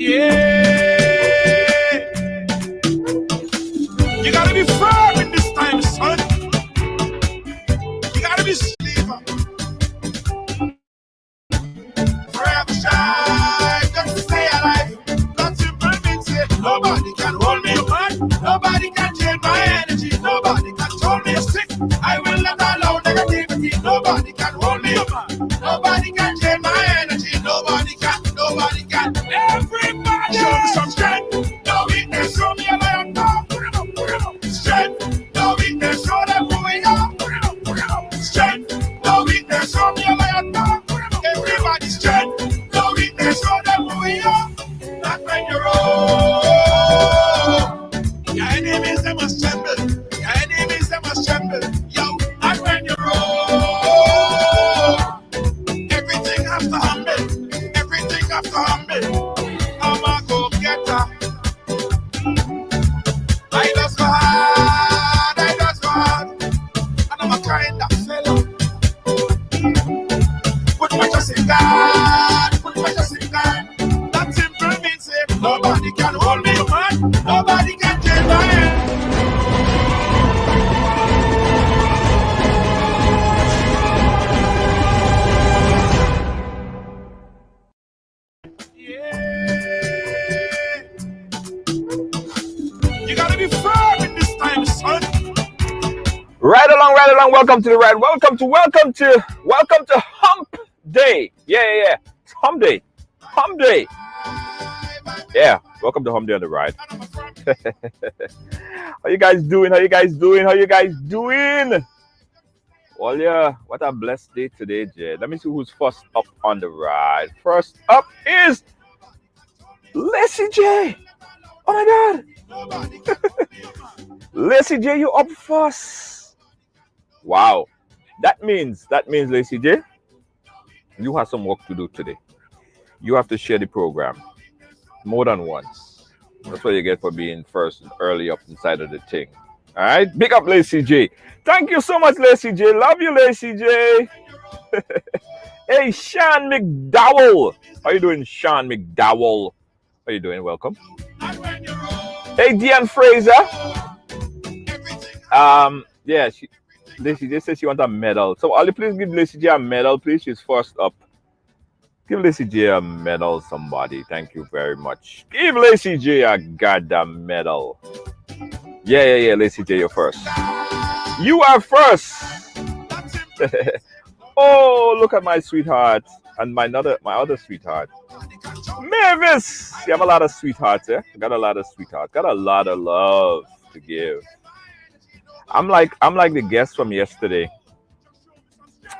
Yeah. You gotta be firm in this time, son. You gotta be believer. Forever shine, just to stay alive. Not simple means it. Nobody can hold me man. Nobody can change my energy. Nobody can hold me sick. I will not allow negativity. Nobody can hold me man. Nobody can change my energy. Nobody can. Nobody can. Everybody show me some strength. No weakness. Show me a lion now. Strength. No weakness. Show them who we are. Strength. No weakness. Show me a lion now. Everybody strength. No weakness. Show them who we are. Not when you're old. Your enemies, they must tremble. Your enemies, they must tremble. Yo, not when you're old. Everything has to humble. Everything has to humble. I'm a go-getter. I just go hard. I just go hard. And I'm a kind of fellow. Put my trust in God. Put my trust in God. That simple means it. Nobody can hold me, man. Nobody can change my head. Yeah. You gotta be firm in this time, son. Right along. Welcome to the ride. Welcome to Hump Day. Yeah. It's Hump Day. Yeah. Welcome to Hump Day on the ride. How you guys doing? Well, yeah. What a blessed day today, Jay. Let me see who's first up on the ride. First up is Lacey J. Oh my God. Lacey J, you up first. Wow. That means Lacey J, you have some work to do today. You have to share the program more than once. That's what you get for being first and early up inside of the thing. All right? Big up, Lacey J. Thank you so much, Lacey J. Love you, Lacey J. Hey, Sean McDowell. How you doing, Sean McDowell? How you doing? Welcome. Hey, Deanne Fraser. Yeah, Lacey J says she wants a medal. So, Ollie, please give Lacey J a medal, please. She's first up. Give Lacey J a medal, somebody. Thank you very much. Give Lacey J a goddamn medal. Yeah, Lacey J, you're first. You are first. Oh, look at my sweetheart and my other sweetheart, Mavis. You have a lot of sweethearts, eh? Got a lot of sweethearts. Got a lot of love to give. I'm like the guest from yesterday.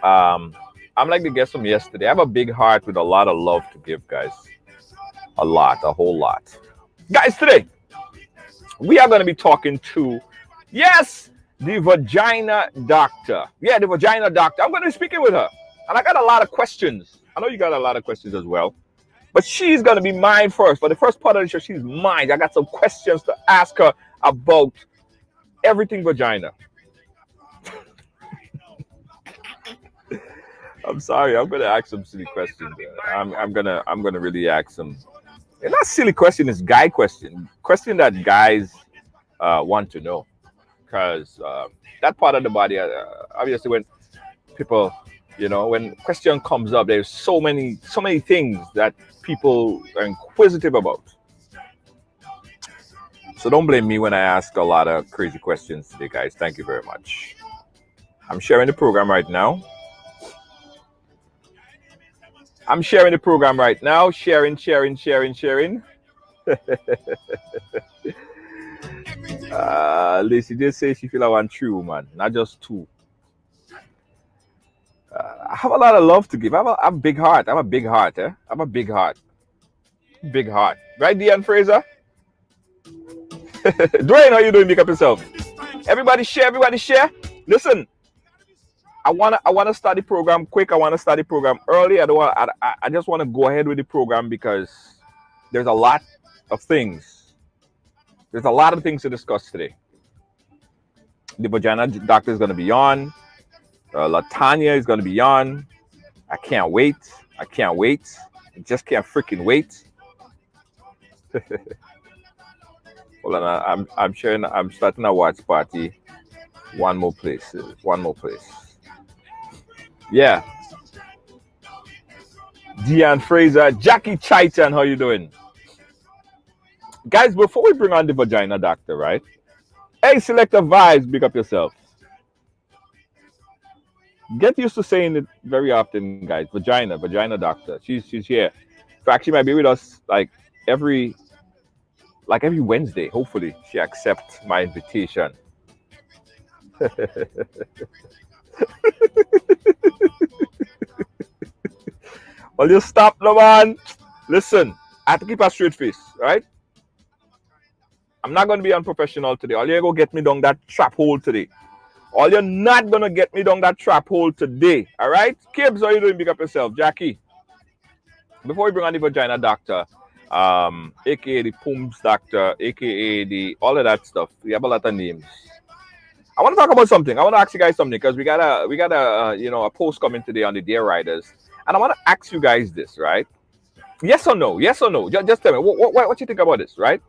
I have a big heart with a lot of love to give, guys. A whole lot. Guys, today we are going to be talking to, yes, the vagina doctor. Yeah, the vagina doctor. I'm going to be speaking with her. And I got a lot of questions. I know you got a lot of questions as well. But she's going to be mine first. For the first part of the show, she's mine. I got some questions to ask her about everything vagina. I'm sorry. I'm going to ask some silly questions. I'm gonna really ask some. It's not silly question. It's guy question. Question that guys want to know. Because that part of the body, obviously, when people, when question comes up, there's so many things that people are inquisitive about. So don't blame me when I ask a lot of crazy questions today, guys. Thank you very much. I'm sharing the program right now. Sharing. Lacey just says she feel I want 3 women, not just 2. I have a lot of love to give. I have a big heart. I'm a big heart, eh? I'm a big heart. Big heart. Right, Deanne Fraser? Dwayne, how you doing? Make up yourself. Everybody share. Listen, I wanna start the program quick. I wanna start the program early. I just wanna go ahead with the program because there's a lot of things. There's a lot of things to discuss today. The vagina doctor is gonna be on. Tanya is gonna be on. I can't wait. I just can't freaking wait. Hold on, I'm sharing. I'm starting a watch party. One more place. One more place. Yeah. Deanne Fraser, Jackie Chaitan, how you doing? Guys, before we bring on the vagina doctor, right? Hey, Selector Vibes, big up yourself. Get used to saying it very often, guys. Vagina doctor. She's here. In fact, she might be with us every every Wednesday. Hopefully, she accepts my invitation. Well, you stop, no man. Listen, I have to keep a straight face, right? I'm not going to be unprofessional today. All you go get me down that trap hole today. All you're not going to get me down that trap hole today. All right? Kibbs, how you doing? Big up yourself. Jackie. Before we bring on the vagina doctor, aka the Pooms doctor, aka the all of that stuff. We have a lot of names. I want to talk about something. I want to ask you guys something because we got a post coming today on the Dear Riders, and I want to ask you guys this, right? Yes or no? Yes or no? Just tell me what you think about this, right?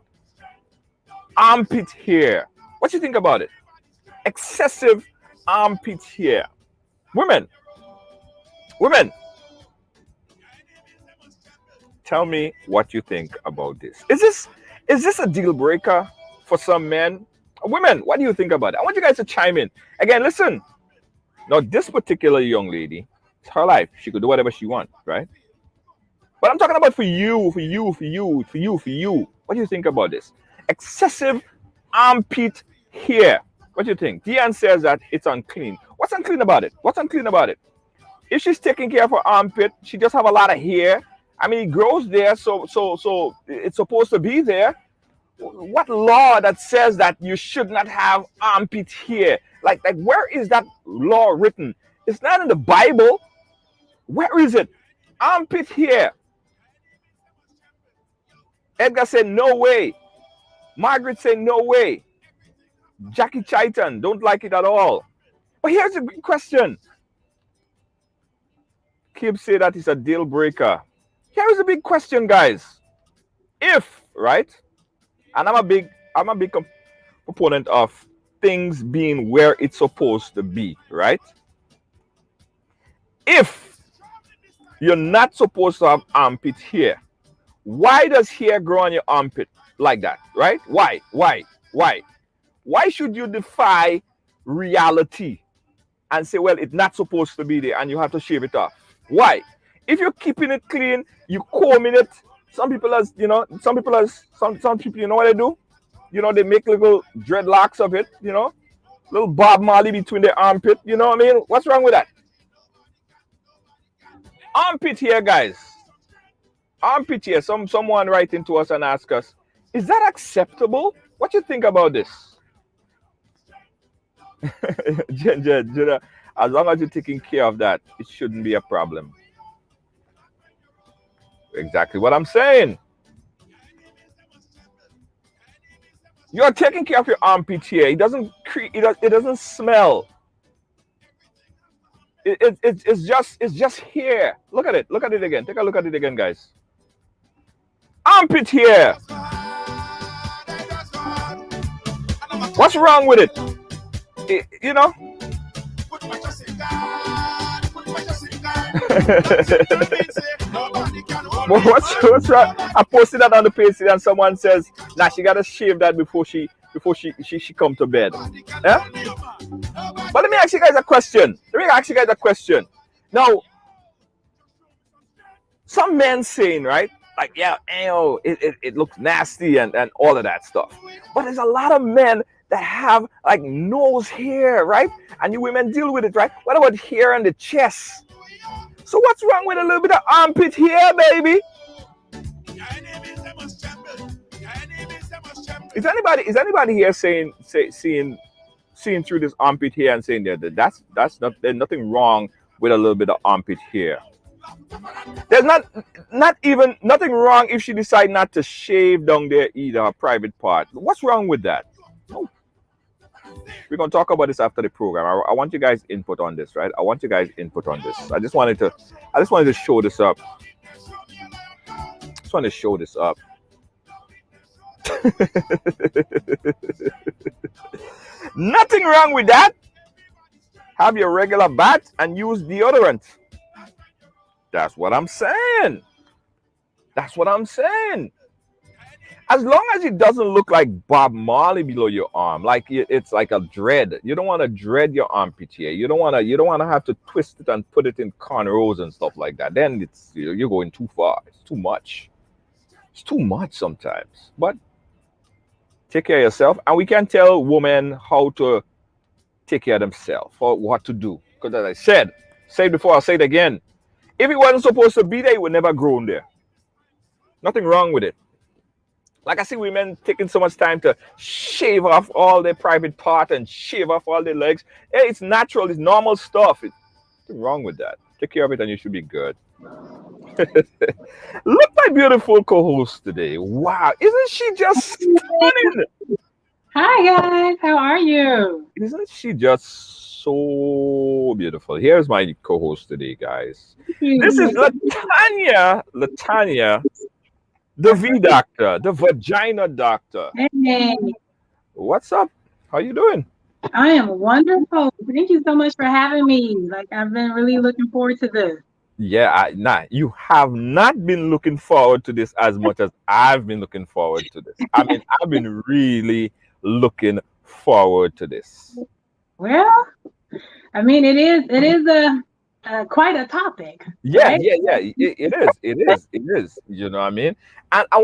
Armpit hair. What you think about it? Excessive armpit hair. Women. Tell me what you think about this. Is this a deal breaker for some men? Women, what do you think about it? I want you guys to chime in. Again, listen. Now, this particular young lady, it's her life. She could do whatever she wants, right? But I'm talking about for you. What do you think about this? Excessive armpit hair. What do you think? Deanne says that it's unclean. What's unclean about it? If she's taking care of her armpit, she just have a lot of hair. I mean, it grows there, so it's supposed to be there. What law that says that you should not have armpit hair? Like where is that law written? It's not in the Bible. Where is it? Armpit hair. Edgar said no way. Margaret said no way. Jackie Chaitan don't like it at all. But here's a big question. Kib say that it's a deal breaker. Here is a big question, guys. If, right? And I'm a big proponent of things being where it's supposed to be, right? If you're not supposed to have armpit hair, why does hair grow on your armpit like that, right? Why? Why should you defy reality and say, well, it's not supposed to be there and you have to shave it off? Why? If you're keeping it clean, you combing it. Some people, you know what they do? You know, they make little dreadlocks of it, you know, little Bob Marley between their armpit. You know what I mean? What's wrong with that? Armpit hair, guys. Armpit hair. Someone writing to us and ask us, is that acceptable? What you think about this? Jenna, as long as you're taking care of that, it shouldn't be a problem. Exactly what I'm saying. You're taking care of your armpit hair. It doesn't smell. It's just hair. Look at it. Look at it again. Take a look at it again, guys. Armpit hair. What's wrong with it? You know? What's wrong? I posted that on the page and someone says, nah, she gotta shave that before she come to bed. Yeah? But let me ask you guys a question. Now, some men saying, right? Like, yeah, ew, it looks nasty and all of that stuff. But there's a lot of men that have like nose hair, right? And you women deal with it, right? What about hair on the chest? So what's wrong with a little bit of armpit hair, baby? Is anybody here seeing through this armpit hair and saying that that's not, there's nothing wrong with a little bit of armpit hair? There's not even nothing wrong if she decide not to shave down there either, her private part. What's wrong with that? No. We're gonna talk about this after the program. I want you guys input on this, right? I just wanted to show this up. Nothing wrong with that. Have your regular bath and use deodorant. That's what I'm saying. That's what I'm saying. As long as it doesn't look like Bob Marley below your arm, like it's like a dread. You don't want to dread your armpit here. You don't want to have to twist it and put it in cornrows and stuff like that. Then you're going too far. It's too much. It's too much sometimes. But take care of yourself, and we can tell women how to take care of themselves or what to do. Because as I said before, I'll say it again. If it wasn't supposed to be there, it would never grow in there. Nothing wrong with it. Like I see women taking so much time to shave off all their private part and shave off all their legs. Hey, it's natural, it's normal stuff. It's nothing wrong with that. Take care of it and you should be good. Look, my beautiful co-host today. Wow, isn't she just stunning? Hi guys, how are you? Isn't she just so beautiful? Here's my co-host today, guys. This is Latanya, the V doctor, the vagina doctor. Hey, What's up? How you doing? I am wonderful. Thank you so much for having me. Like I've been really looking forward to this. Yeah, you have not been looking forward to this as much as I've been looking forward to this. I mean, I've been really looking forward to this. Well, I mean it is a quite a topic. Yeah, right? yeah. It is. You know what I mean? And I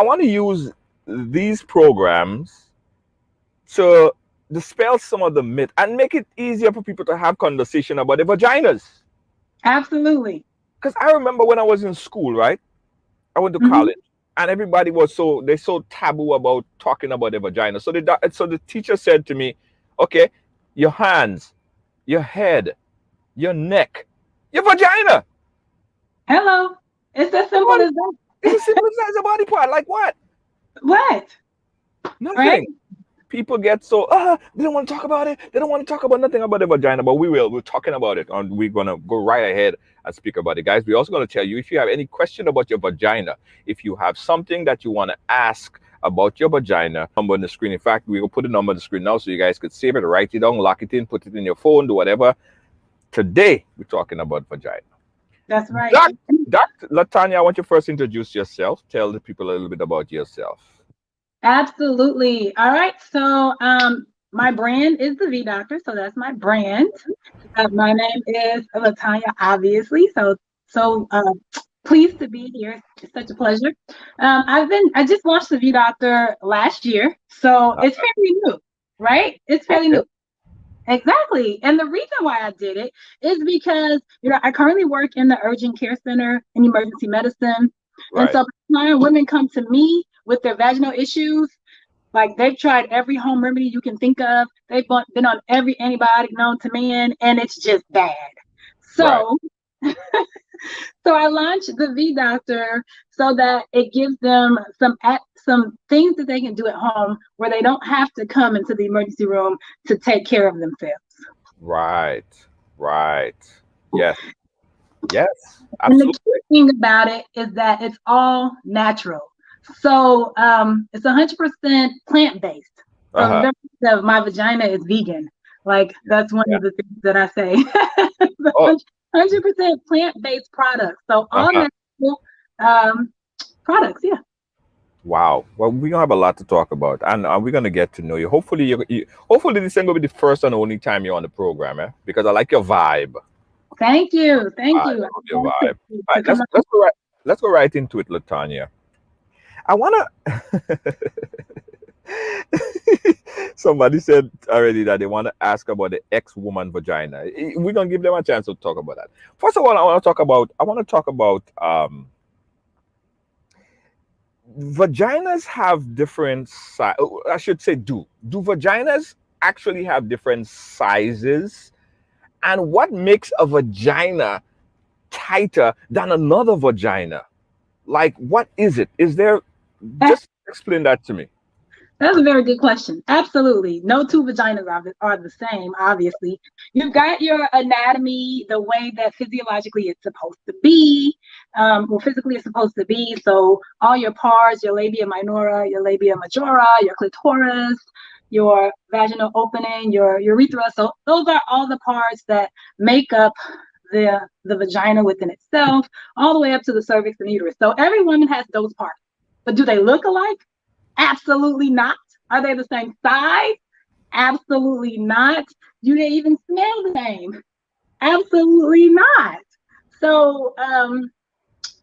wanna use these programs to dispel some of the myth and make it easier for people to have conversation about their vaginas. Absolutely. Because I remember when I was in school, right? I went to Mhm. college, and everybody was so taboo about talking about their vagina. So the teacher said to me, "Okay, your hands, your head, your neck, your vagina. Hello. It's as simple What? as that. It's as simple as a body part. Like what? What? Nothing." Right? People get so they don't want to talk about it. They don't want to talk about nothing about the vagina, but we will. We're talking about it, and we're gonna go right ahead and speak about it, guys. We're also gonna tell you if you have any question about your vagina, if you have something that you want to ask about your vagina, number on the screen. In fact, we will put a number on the screen now so you guys could save it, write it down, lock it in, put it in your phone, do whatever. Today we're talking about vagina. That's right. Dr. Latanya, I want you to first introduce yourself. Tell the people a little bit about yourself. Absolutely. All right. So my brand is the V Doctor. So that's my brand. My name is Latanya, obviously. So pleased to be here. It's such a pleasure. I just launched the V Doctor last year. So it's fairly new, right? It's fairly new. Exactly. And the reason why I did it is because, I currently work in the urgent care center in emergency medicine. Right. And so women come to me with their vaginal issues. Like they've tried every home remedy you can think of. They've been on every antibiotic known to man, and it's just bad. So, so I launched the V Doctor so that it gives them some things that they can do at home where they don't have to come into the emergency room to take care of themselves. Right. Yes. And Absolutely. the key thing about it is that it's all natural. So it's 100% plant-based. So my vagina is vegan. Like that's one of the things that I say. 100% plant-based products. So all natural products, yeah. Wow. Well, we're gonna have a lot to talk about, and we're gonna get to know you. Hopefully, hopefully this ain't gonna be the first and only time you're on the program, because I like your vibe. Thank you. I love your vibe. All right, let's go right into it, Latanya. I wanna. Somebody said already that they want to ask about the ex-woman vagina. We're gonna give them a chance to talk about that. First of all, I want to talk about vaginas have different size. I should say, do vaginas actually have different sizes? And what makes a vagina tighter than another vagina? Like, what is it? Is there? Just explain that to me. That's a very good question. Absolutely. No two vaginas are the same, obviously. You've got your anatomy, the way that physiologically it's supposed to be, physically it's supposed to be. So all your parts, your labia minora, your labia majora, your clitoris, your vaginal opening, your urethra. So those are all the parts that make up the vagina within itself, all the way up to the cervix and uterus. So every woman has those parts. But do they look alike? Absolutely not. Are they the same size? Absolutely not. Do they even smell the same? Absolutely not. So,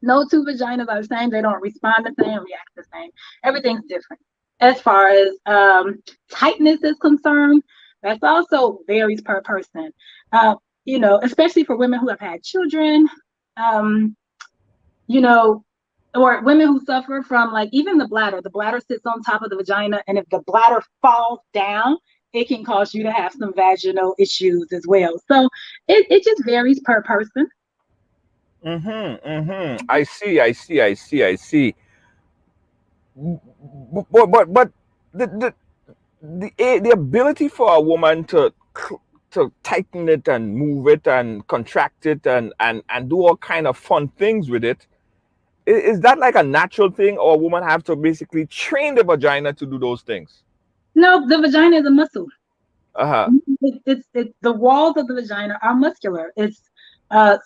no two vaginas are the same. They don't respond the same, react the same. Everything's different. As far as tightness is concerned, that's also varies per person. Especially for women who have had children, you know, or women who suffer from like even the bladder. The bladder sits on top of the vagina, and if the bladder falls down, it can cause you to have some vaginal issues as well. So it just varies per person. I see. But the ability for a woman to tighten it and move it and contract it and do all kind of fun things with it, is that like a natural thing, or a woman have to basically train the vagina to do those things? No, the vagina is a muscle. Uh-huh. It's the walls of the vagina are muscular. It's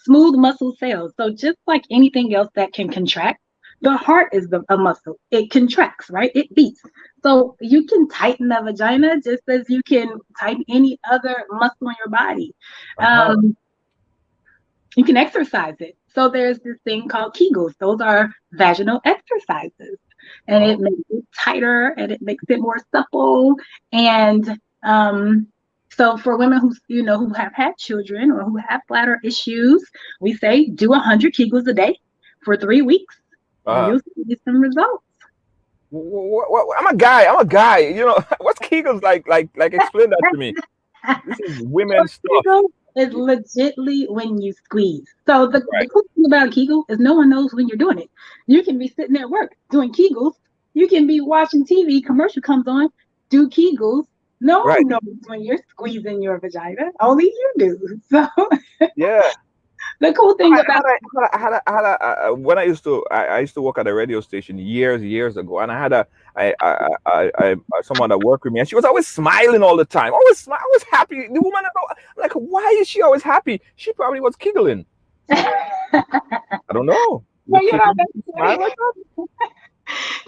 smooth muscle cells. So just like anything else that can contract, the heart is a muscle. It contracts, right? It beats. So you can tighten the vagina just as you can tighten any other muscle in your body. Uh-huh. You can exercise it. So there's this thing called Kegels. Those are vaginal exercises, and it makes it tighter and it makes it more supple. And so for women who have had children or who have bladder issues, we say do 100 Kegels a day for 3 weeks, and you'll see some results. I'm a guy. What's Kegels like? Explain that to me. This is women's stuff. Kegel is legitly when you squeeze. So the cool thing about Kegel is no one knows when you're doing it. You can be sitting at work doing Kegels. You can be watching TV, commercial comes on, do Kegels. No one knows when you're squeezing your vagina. Only you do. So yeah. The cool thing about when I used to work at a radio station years ago, and I had someone that worked with me, and she was always smiling all the time, always happy. The woman, I'm like, why is she always happy? She probably was giggling. I don't know. You're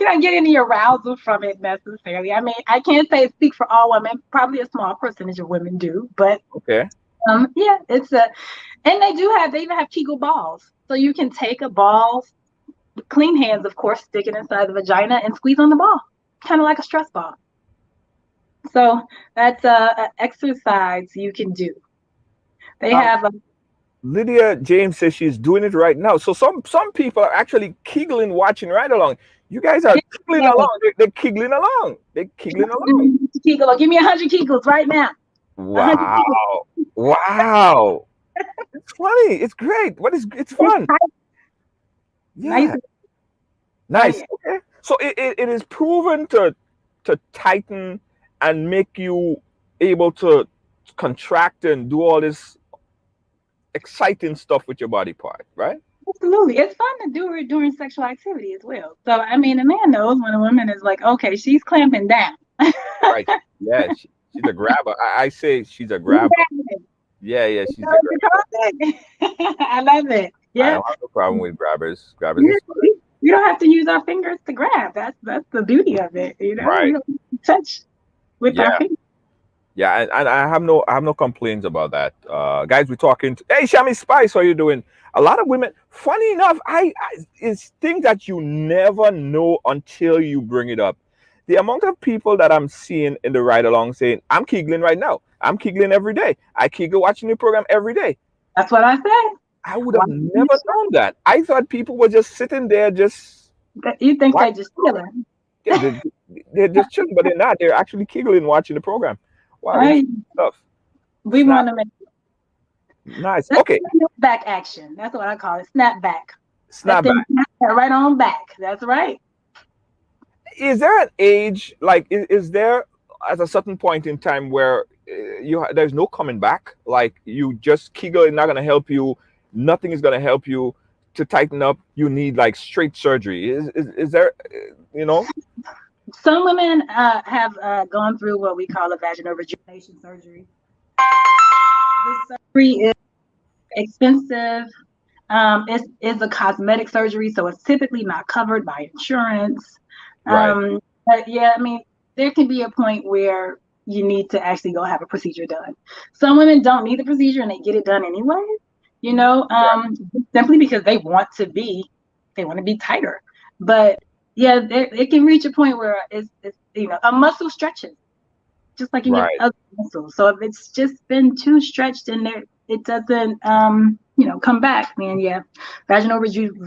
not getting any arousal from it necessarily. I mean, I can't say speak for all women. Probably a small percentage of women do, but okay. Yeah, and they even have Kegel balls. So you can take a ball, clean hands, of course, stick it inside the vagina and squeeze on the ball, kind of like a stress ball. So that's an exercise you can do. They have Lydia James says she's doing it right now. So some people are actually Kegeling watching Ridealong. You guys are Kegeling along. They're Kegeling along. Kegel, give me 100 Kegels right now. Wow. It's funny. It's great. It's fun. Yeah. Nice. Okay. So it is proven to tighten and make you able to contract and do all this exciting stuff with your body part, right? Absolutely. It's fun to do it during sexual activity as well. So, I mean, a man knows when a woman is like, okay, she's clamping down. Right. Yeah. She's a grabber. I say she's a grabber. Yeah, she's a grabber. I love it. Yeah. I don't have no problem with grabbers. You don't have to use our fingers to grab. That's the beauty of it. Right. We don't touch with our fingers. Yeah, and I have no complaints about that. Guys, we're talking hey Shami Spice, how you doing? A lot of women, funny enough, it's things that you never know until you bring it up. The amount of people that I'm seeing in the ride along saying, I'm Kegeling right now. I'm Kegeling every day. I Kegel watching the program every day. That's what I say. I would have never known that. I thought people were just sitting there just... You think they're just chilling. Yeah, they're just chilling, but they're not. They're actually Kegeling watching the program. Wow, right. Stuff. We want to make nice. Okay. Back action. That's what I call it. Snap back. Snap back. Right on back. That's right. is there an age, like, is there at a certain point in time where there's no coming back? Like, you just Kegel is not going to help you. Nothing is going to help you to tighten up. You need like straight surgery. Is there, you know? Some women have gone through what we call a vaginal rejuvenation surgery. This surgery is expensive. It's a cosmetic surgery, so it's typically not covered by insurance. Right. But yeah, I mean, there can be a point where you need to actually go have a procedure done. Some women don't need the procedure and they get it done anyway, you know, simply because they want to be tighter. But yeah, it can reach a point where it's you know, a muscle stretches, just like in your Right. other muscles. So if it's just been too stretched in there, it doesn't you know, come back, man. Yeah, vaginal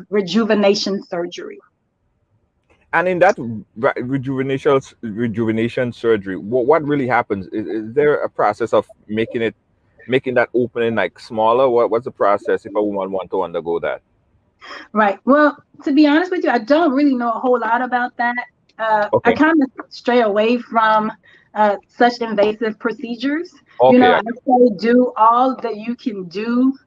rejuvenation surgery. And in that rejuvenation surgery, what really happens? Is there a process of making that opening like smaller? What's the process if a woman want to undergo that? Right. Well, to be honest with you, I don't really know a whole lot about that. I Okay. kind of stray away from such invasive procedures. You know, Okay. I say do all that you can do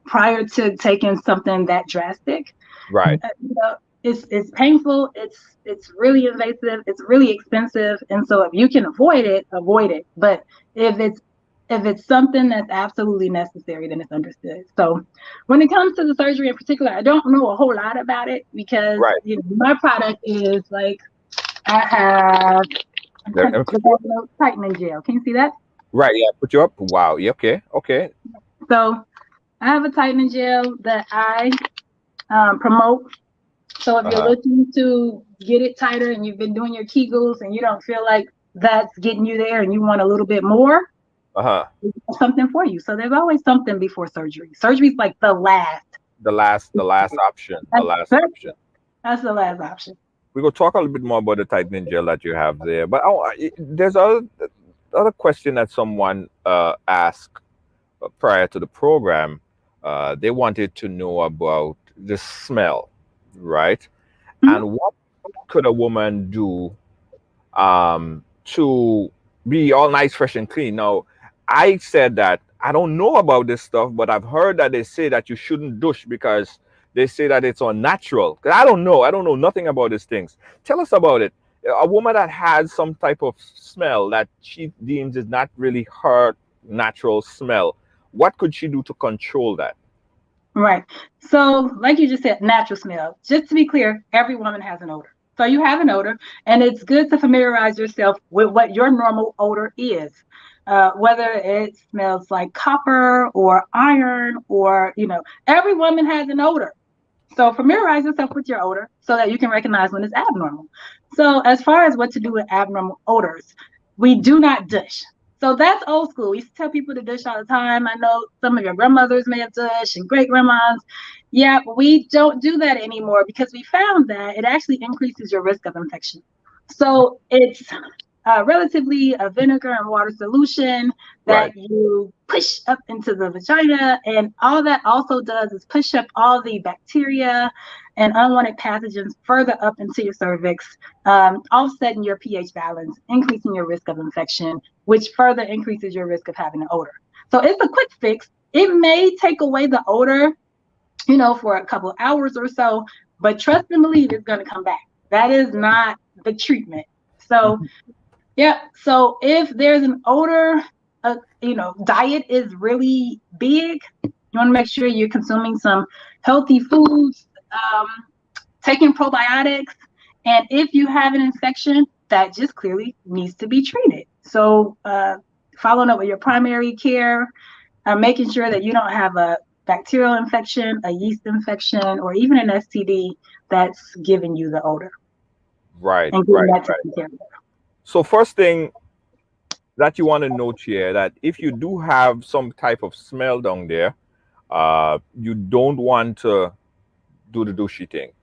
prior to taking something that drastic. Right. You know, it's painful. It's really invasive. It's really expensive. And so if you can avoid it, avoid it. But if it's something that's absolutely necessary, then it's understood. So when it comes to the surgery in particular, I don't know a whole lot about it because Right. you know, my product is like I have the tightening gel. Can you see that? Right. Yeah. Put you up. Wow. Yeah. Okay. Okay. So I have a tightening gel that I promote. So if you're Uh-huh. looking to get it tighter and you've been doing your Kegels and you don't feel like that's getting you there and you want a little bit more, Uh-huh. something for you. So there's always something before surgery. Surgery is like the last. The last option. The last option. That's the last option. We go talk a little bit more about the tightening gel that you have there. But there's other question that someone asked prior to the program. They wanted to know about the smell, right? Mhm. And what could a woman do to be all nice, fresh, and clean? Now, I said that I don't know about this stuff, but I've heard that they say that you shouldn't douche because they say that it's unnatural. 'Cause I don't know. I don't know nothing about these things. Tell us about it. A woman that has some type of smell that she deems is not really her natural smell, what could she do to control that? Right. So, like you just said, natural smell. Just to be clear, every woman has an odor. So you have an odor, and it's good to familiarize yourself with what your normal odor is. Whether it smells like copper or iron, or you know, every woman has an odor. So familiarize yourself with your odor so that you can recognize when it's abnormal. So as far as what to do with abnormal odors, we do not douche. So that's old school. We used to tell people to douche all the time. I know some of your grandmothers may have douche and great grandmas. Yeah, we don't do that anymore because we found that it actually increases your risk of infection. So it's relatively a vinegar and water solution that Right. you push up into the vagina. And all that also does is push up all the bacteria and unwanted pathogens further up into your cervix, offsetting your pH balance, increasing your risk of infection, which further increases your risk of having an odor. So it's a quick fix. It may take away the odor, you know, for a couple of hours or so, but trust and believe it's going to come back. That is not the treatment. So yeah. So if there's an odor, you know, diet is really big. You want to make sure you're consuming some healthy foods, taking probiotics, and if you have an infection, that just clearly needs to be treated. So following up with your primary care, making sure that you don't have a bacterial infection, a yeast infection, or even an STD that's giving you the odor, Right. and getting Right. that Right. taken care of. So first thing that you want to note here that if you do have some type of smell down there, you don't want to do the douchey thing.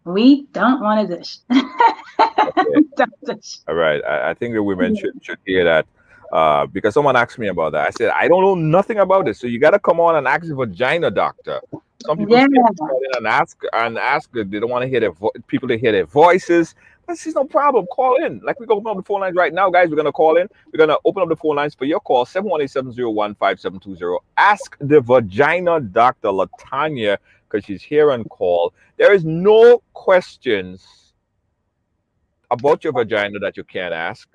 We don't want to dish. Okay. Don't dish. All right. I think the women should hear that. Because someone asked me about that. I said, I don't know nothing about this. So you got to come on and ask the vagina doctor. Some people Yeah. scared to call in and ask. They don't want to hear people to hear their voices. This is no problem. Call in. Like we go open up the phone lines right now, guys. We're gonna call in. We're gonna open up the phone lines for your call 718-701-5720. Ask the vagina doctor Latanya because she's here on call. There is no questions about your vagina that you can't ask.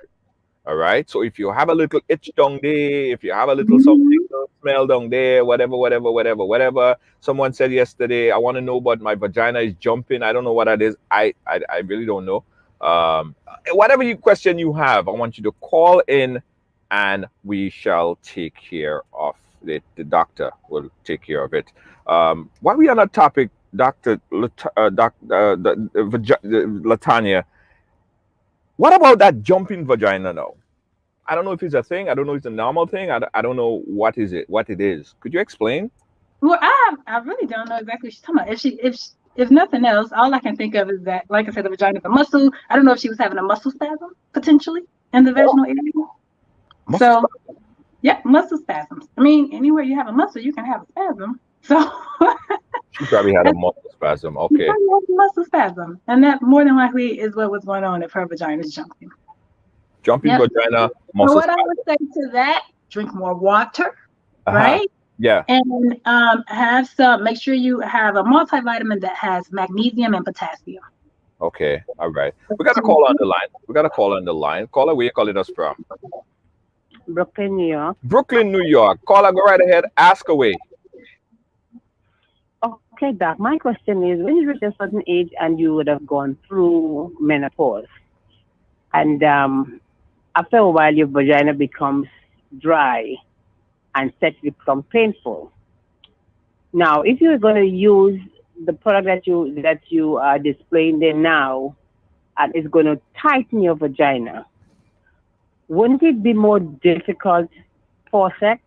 All right. So if you have a little itch down there, if you have a little something, Mhm. smell down there, whatever. Someone said yesterday, I want to know, but my vagina is jumping. I don't know what that is. I really don't know. Whatever question you have, I want you to call in, and we shall take care of it. The doctor will take care of it. While we on that topic, Latanya, what about that jumping vagina now? I don't know if it's a thing. I don't know if it's a normal thing. I don't know what it is. Could you explain? Well, I really don't know exactly what she's talking about. If nothing else, all I can think of is that, like I said, the vagina is a muscle. I don't know if she was having a muscle spasm potentially in the Oh, vaginal area. muscle So spasm. yeah, muscle spasms. I mean, anywhere you have a muscle, you can have a spasm. So She probably had a that's muscle spasm. Okay. probably a muscle spasm, and that more than likely is what was going on if her vagina is jumping. Jumping Yep. vagina, So muscle what I would spasm. say to that: drink more water, Uh-huh. right? Yeah. And make sure you have a multivitamin that has magnesium and potassium. Okay. All right. We got a call on the line. We got a call on the line. Caller, where you calling us from? Brooklyn, New York. Brooklyn, New York. Caller, go right ahead. Ask away. Okay, Doc. My question is, when you reach a certain age and you would have gone through menopause, and after a while your vagina becomes dry and sexually become painful. Now, if you're going to use the product that you are displaying there now, and it's going to tighten your vagina, wouldn't it be more difficult for sex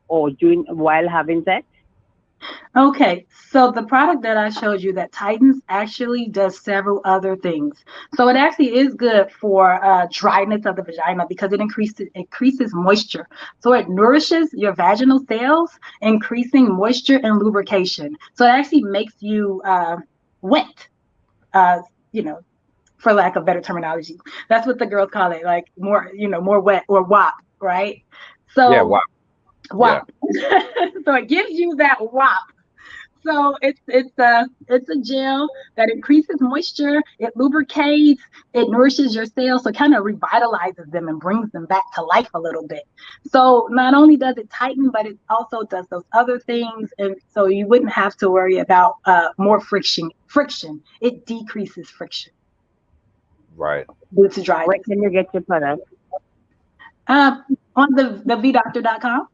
or during while having sex? Okay, so the product that I showed you that tightens actually does several other things. So it actually is good for dryness of the vagina because it increases moisture. So it nourishes your vaginal cells, increasing moisture and lubrication. So it actually makes you wet. You know, for lack of better terminology, that's what the girls call it, like more wet or WAP, right? Yeah. Wow. So Yeah. WAP. So it gives you that WAP. So it's a gel that increases moisture, it lubricates, it nourishes your cells, so it kind of revitalizes them and brings them back to life a little bit. So not only does it tighten, but it also does those other things, and so you wouldn't have to worry about more friction. It decreases friction Right. due to Where dryness. can you get your product? On the vdoctor.com.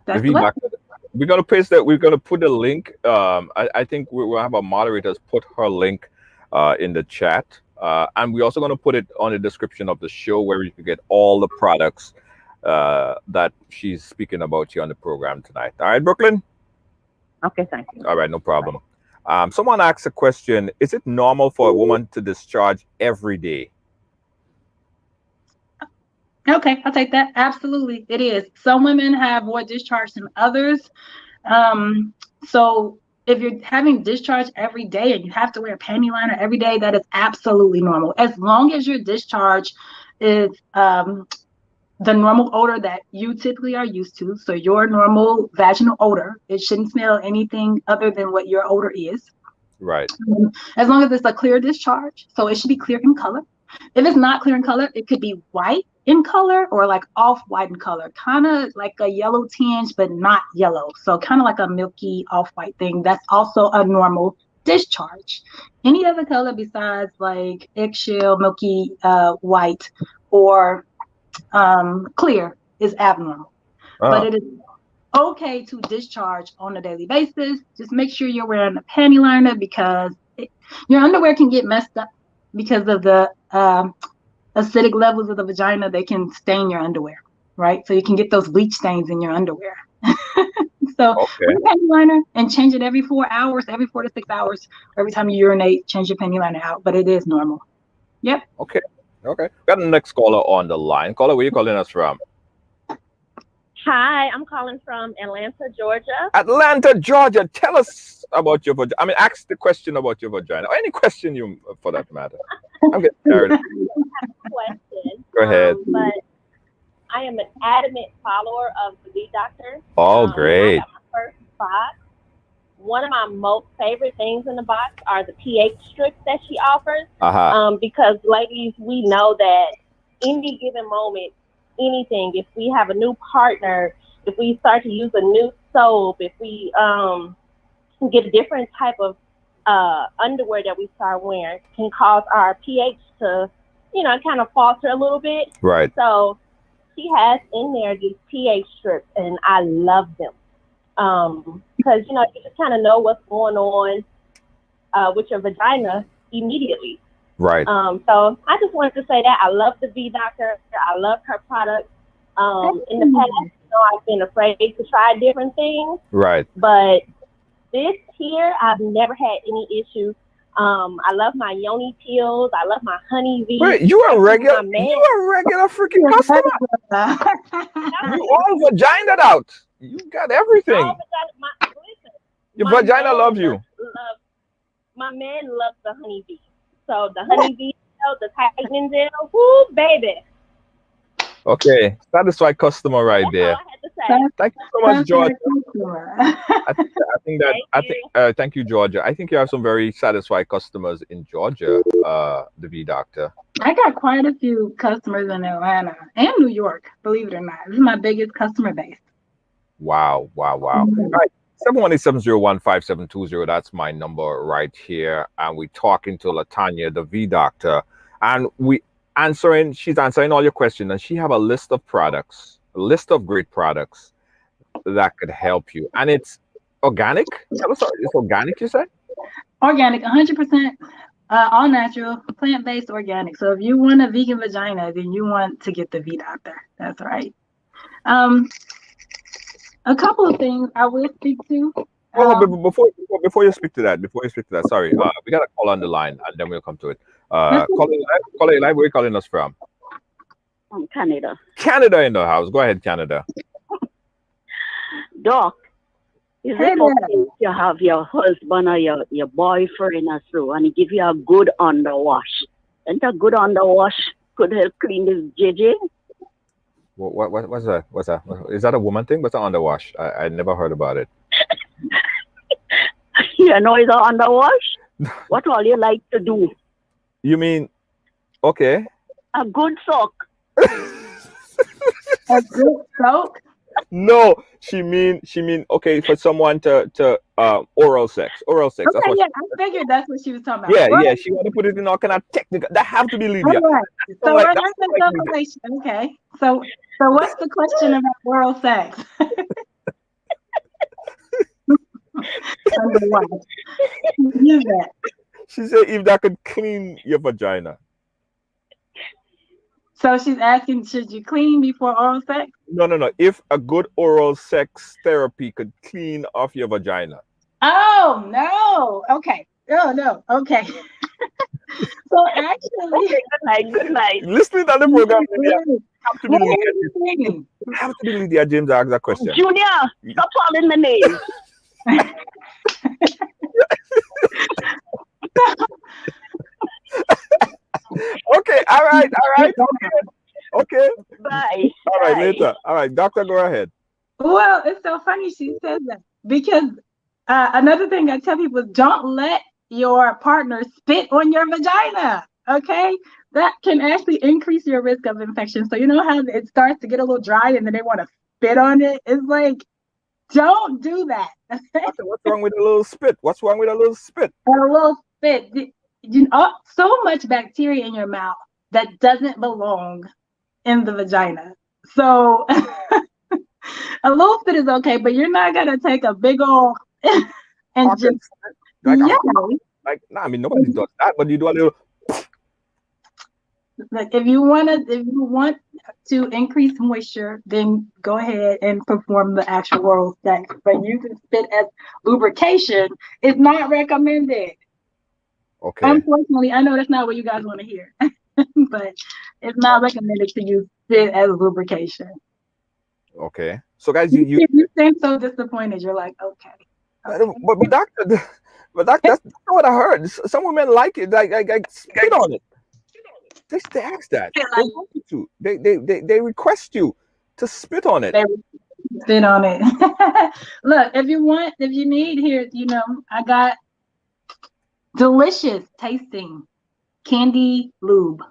The That's the V web. doctor. We're gonna paste that. We're gonna put the link. I think we will have our moderators put her link in the chat. And we're also gonna put it on the description of the show where you can get all the products that she's speaking about here on the program tonight. All right, Brooklyn. Okay, thank you. All right, no problem. Someone asked a question: is it normal for a woman to discharge every day? Okay, I'll take that. Absolutely, it is. Some women have more discharge than others. So if you're having discharge every day and you have to wear a panty liner every day, that is absolutely normal. As long as your discharge is the normal odor that you typically are used to. So your normal vaginal odor, it shouldn't smell anything other than what your odor is. Right. As long as it's a clear discharge, so it should be clear in color. If it's not clear in color, it could be white in color or like off-white in color, kind of like a yellow tinge, but not yellow. So kind of like a milky off-white thing. That's also a normal discharge. Any other color besides like eggshell, milky white, or clear is abnormal. But it is okay to discharge on a daily basis. Just make sure you're wearing a panty liner because your underwear can get messed up because of the acidic levels of the vagina. They can stain your underwear, right? So you can get those bleach stains in your underwear. So wear Okay. a panty liner and change it every 4 hours, every 4 to 6 hours. Every time you urinate, change your panty liner out. But it is normal. Yep. Okay. Okay. Got the next caller on the line. Caller, where you calling us from? Hi, I'm calling from Atlanta, Georgia. Atlanta, Georgia. Tell us about your vagina. I mean, ask the question about your vagina, or any question you, for that matter. I'm getting tired. Question. Go ahead. But I am an adamant follower of the V Doctor. Oh, I great. got my first box. One of my most favorite things in the box are the pH strips that she offers. Because, ladies, we know that any given moment, anything, if we have a new partner, if we start to use a new soap, if we get a different type of underwear that we start wearing, can cause our pH to, kind of falter a little bit. Right. So she has in there these pH strips, and I love them. Because, you just kind of know what's going on with your vagina immediately. Right. So I just wanted to say that I love the V Doctor. I love her products. In the past, I've been afraid to try different things. Right. But this here, I've never had any issues. I love my yoni peels. I love my honey V. Wait, you are regular? You are regular freaking customer? You all vaginaed out. You got everything. Your vagina loves you. My man loves the honey V. So the honey V gel, the tightening gel, whoo, baby. Okay, satisfied customer right there. Thank you so much, Georgia. Thank you, Georgia. I think you have some very satisfied customers in Georgia, the V Doctor. I got quite a few customers in Atlanta and New York, believe it or not. This is my biggest customer base. Wow. All right. 718-701-5720. That's my number right here. And we're talking to Tanya, the V Doctor. And she's answering all your questions. And she have a list of products, a list of great products that could help you. And it's organic? Tell us, it's organic, you said? Organic, 100%. All natural, plant-based, organic. So if you want a vegan vagina, then you want to get the V Doctor. That's right. A couple of things I will speak to. Well, before you speak to that, sorry, we got a call on the line, and then we'll come to it. Caller live, where are you calling us from? From Canada. Canada in the house. Go ahead, Canada. Doc, is it okay to have your husband or your boyfriend or so, and he give you a good underwash? And a good underwash could help clean this JJ? What's that? Is that a woman thing? What's an underwash? I never heard about it. You know it's an underwash? What all you like to do? You mean, okay. A good soak. A good soak? No, she mean okay, for someone to oral sex. Okay, That's what I figured that's what she was talking about. Yeah, she want to put it in all kind of technical. That have to be Lydia. Right. So we're not ejaculation. Okay. So what's the question about oral sex? Use that. She said if that could clean your vagina. So she's asking, should you clean before oral sex? No. If a good oral sex therapy could clean off your vagina. Oh, no. Okay. Oh, no. Okay. So actually... Okay, good night. Listening to the program, you have to be Lydia James ask that question. Junior, stop calling the name. Okay, all right. Okay. Bye. All right, later. All right, doctor, go ahead. Well, it's so funny she says that because another thing I tell people is don't let your partner spit on your vagina, okay? That can actually increase your risk of infection. So you know how it starts to get a little dry and then they want to spit on it? It's like, don't do that. What's wrong with a little spit? What's wrong with a little spit? A little spit. So much bacteria in your mouth that doesn't belong in the vagina. So a little spit is okay, but you're not gonna take a big old and just I mean nobody does that, but you do a little. Like if you want to increase moisture, then go ahead and perform the actual oral sex. But using spit as lubrication is not recommended. Okay. Unfortunately, I know that's not what you guys want to hear, but it's not recommended to use spit as lubrication. Okay. So guys, you seem so disappointed. You're like, okay. but doctor, but that's not what I heard. Some women like it, like spit on it. They ask that. They want you to. They request you to spit on it. They spit on it. Look, if you need here, I got delicious tasting candy lube.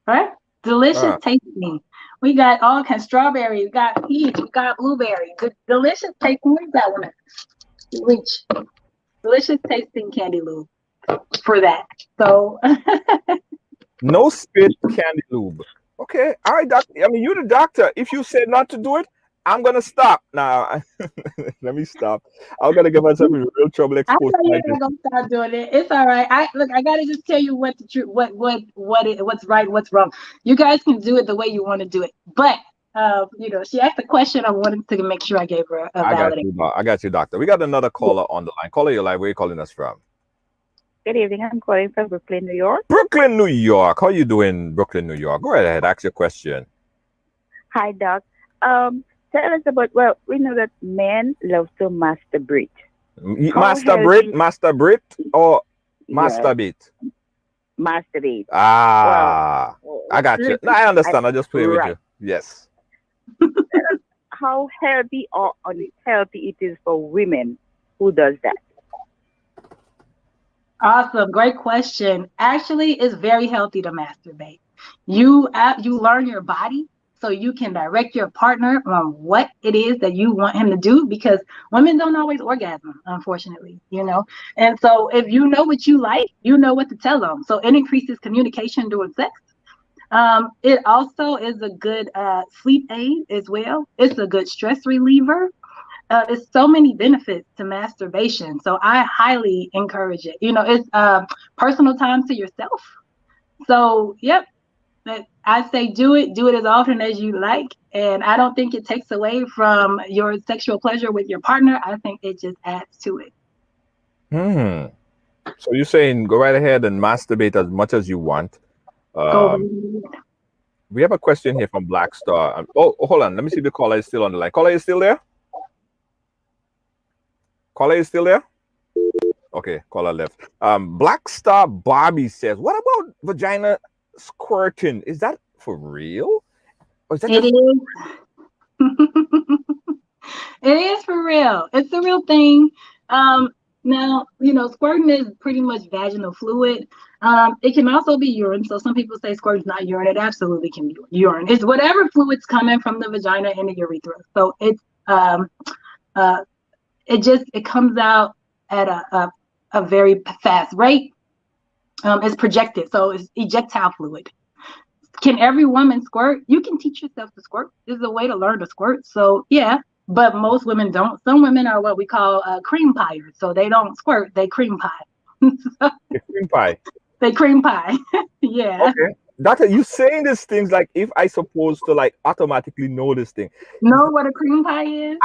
Right? Delicious tasting. We got all kinds of strawberry, we got peach, we got blueberry. Good, delicious tasting. Where's that one? Reach. Delicious tasting candy lube for that. So no spit candy lube. Okay, all right, doctor. I mean, you're the doctor. If you said not to do it, I'm gonna stop now. Let me stop. I'm gonna get myself in real trouble. I know you're not gonna stop doing it. It's all right. I gotta just tell you what's right, what's wrong. You guys can do it the way you want to do it, but she asked a question. I wanted to make sure I gave her a valid. I got you, doctor. We got another caller on the line. Caller, you're live. Where are you calling us from? Good evening. I'm calling from Brooklyn, New York. Brooklyn, New York. How you doing, Brooklyn, New York? Go right ahead. Ask your question. Hi, Doc. Tell us about, we know that men love to masturbate. Masturbate or masturbate? Masturbate. Ah, I got you. No, I understand. I just play with you. Yes. How healthy or unhealthy it is for women who does that? Awesome. Great question. Actually, it's very healthy to masturbate. You learn your body, so you can direct your partner on what it is that you want him to do, because women don't always orgasm, unfortunately, And so if you know what you like, you know what to tell them. So it increases communication during sex. It also is a good sleep aid as well. It's a good stress reliever. There's so many benefits to masturbation. So I highly encourage it. It's personal time to yourself. So, yep. I say do it as often as you like, and I don't think it takes away from your sexual pleasure with your partner. I think it just adds to it. So you're saying go right ahead and masturbate as much as you want. We have a question here from Black Star. Hold on. Let me see if the caller is still on the line. Caller is still there? Caller is still there? Okay, caller left. Black Star Barbie says, what about vagina squirting? Is that for real? Or is that it is. It is for real. It's a real thing. Now, squirting is pretty much vaginal fluid. It can also be urine. So some people say squirting is not urine. It absolutely can be urine. It's whatever fluid's coming from the vagina and the urethra. So it's it comes out at a very fast rate. It's projected, so it's ejectile fluid. Can every woman squirt? You can teach yourself to squirt. There's a way to learn to squirt. So yeah, but most women don't. Some women are what we call cream piers. So they don't squirt, they cream pie. Cream pie. They cream pie. Yeah. Okay. Doctor, you saying these things like if I supposed to like automatically know this thing. Know what a cream pie is?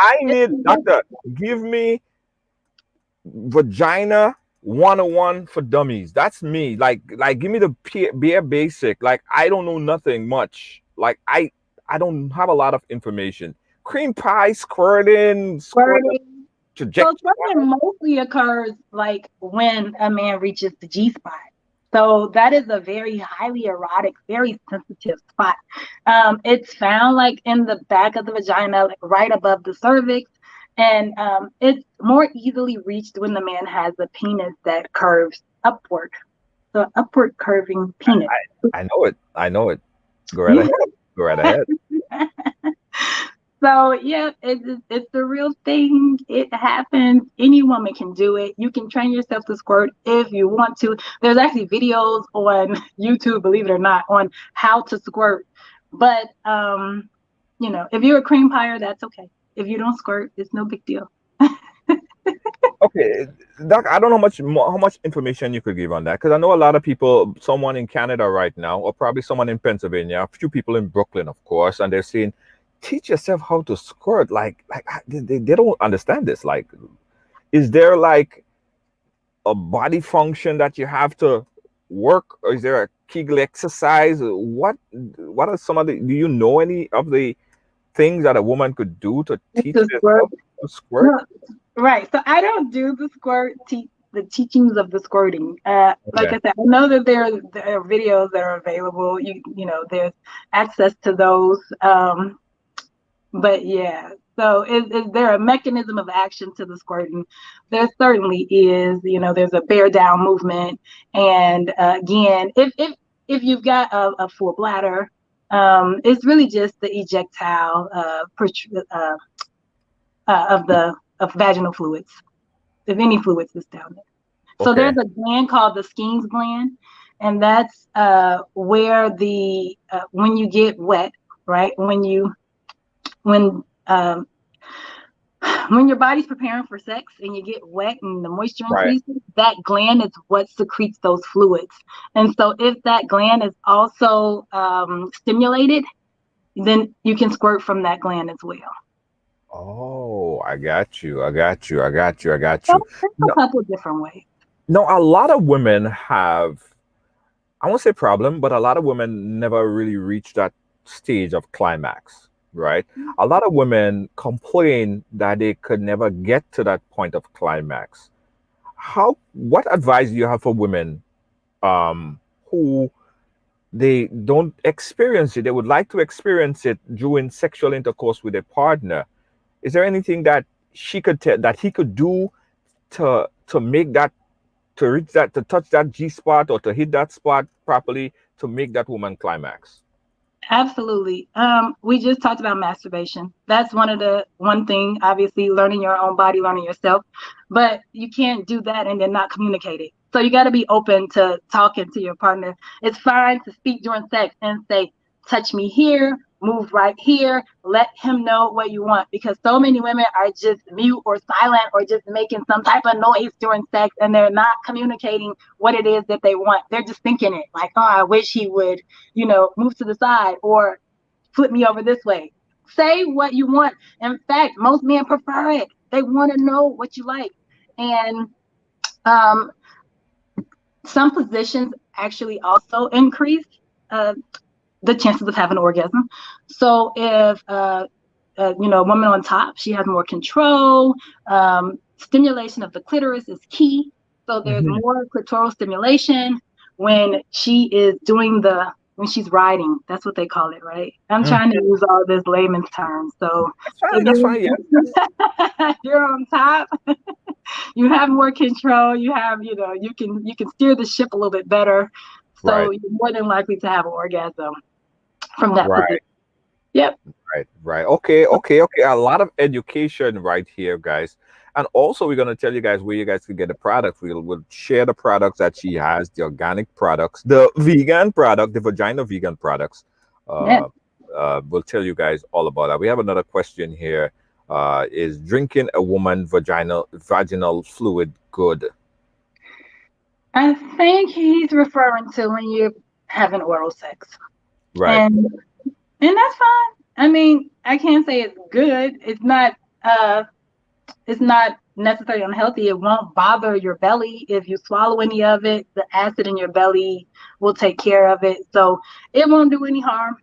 Doctor, give me vagina 101 for dummies. That's me. Like give me the bare basic. Like I don't know nothing much. Like I don't have a lot of information. Cream pie, squirting. So squirting mostly occurs like when a man reaches the G spot. So that is a very highly erotic, very sensitive spot. It's found like in the back of the vagina, like right above the cervix. And it's more easily reached when the man has a penis that curves upward. So upward curving penis. I know it. Go right ahead. So yeah, it's the real thing. It happens. Any woman can do it. You can train yourself to squirt if you want to. There's actually videos on YouTube, believe it or not, on how to squirt. But if you're a cream pier, that's okay. If you don't squirt, it's no big deal. Okay, Doc, I don't know how much information you could give on that, because I know a lot of people, someone in Canada right now, or probably someone in Pennsylvania, a few people in Brooklyn, of course, and they're saying, teach yourself how to squirt. Like they don't understand this. Like, is there like a body function that you have to work, or is there a Kegel exercise? What are some of the? Do you know any of the things that a woman could do to teach To squirt. herself to squirt? Right. So I don't do the the teachings of the squirting. Like Okay. I said, I know that there are videos that are available. You know, there's access to those. But yeah. So is there a mechanism of action to the squirting? There certainly is. You know, there's a bear down movement, and again, if you've got a full bladder, it's really just the ejectile of vaginal fluids, if any fluids is down there. So Okay. there's a gland called the Skene's gland, and that's where the when you get wet, right? When your body's preparing for sex and you get wet and the moisture Right. increases, that gland is what secretes those fluids. And so if that gland is also stimulated, then you can squirt from that gland as well. Oh, I got you. I got you. I got you. I got So you. there's No, a couple of different ways. no, a lot of women have, I won't say problem, but a lot of women never really reach that stage of climax, right? A lot of women complain that they could never get to that point of climax. What advice do you have for women who they don't experience it? They would like to experience it during sexual intercourse with a partner. Is there anything that that he could do to make that, to reach that, to touch that G spot or to hit that spot properly to make that woman climax? Absolutely. We just talked about masturbation. That's one thing, obviously, learning your own body, learning yourself, but you can't do that and then not communicate it. So you got to be open to talking to your partner. It's fine to speak during sex and say, touch me here, move right here, let him know what you want, because so many women are just mute or silent or just making some type of noise during sex and they're not communicating what it is that they want. They're just thinking it like, oh, I wish he would, move to the side or flip me over this way. Say what you want. In fact, most men prefer it. They want to know what you like. And some positions actually also increase the chances of having an orgasm. So if a woman on top, she has more control. Stimulation of the clitoris is key. So there's more clitoral stimulation when she is when she's riding. That's what they call it, right? I'm trying to use all this layman's terms. So That's fine. Yeah. you're on top. You have more control. You have, you can steer the ship a little bit better. So Right. you're more than likely to have an orgasm from that Right. position. Yep. Right. Okay. A lot of education right here, guys. And also, we're going to tell you guys where you guys can get the products. We'll share the products that she has, the organic products, the vegan product, the vagina vegan products. Yeah. We'll tell you guys all about that. We have another question here. Is drinking a woman vaginal fluid good? I think he's referring to when you're having oral sex. Right. And that's fine. I mean, I can't say it's good. It's not necessarily unhealthy. It won't bother your belly. If you swallow any of it, the acid in your belly will take care of it. So it won't do any harm.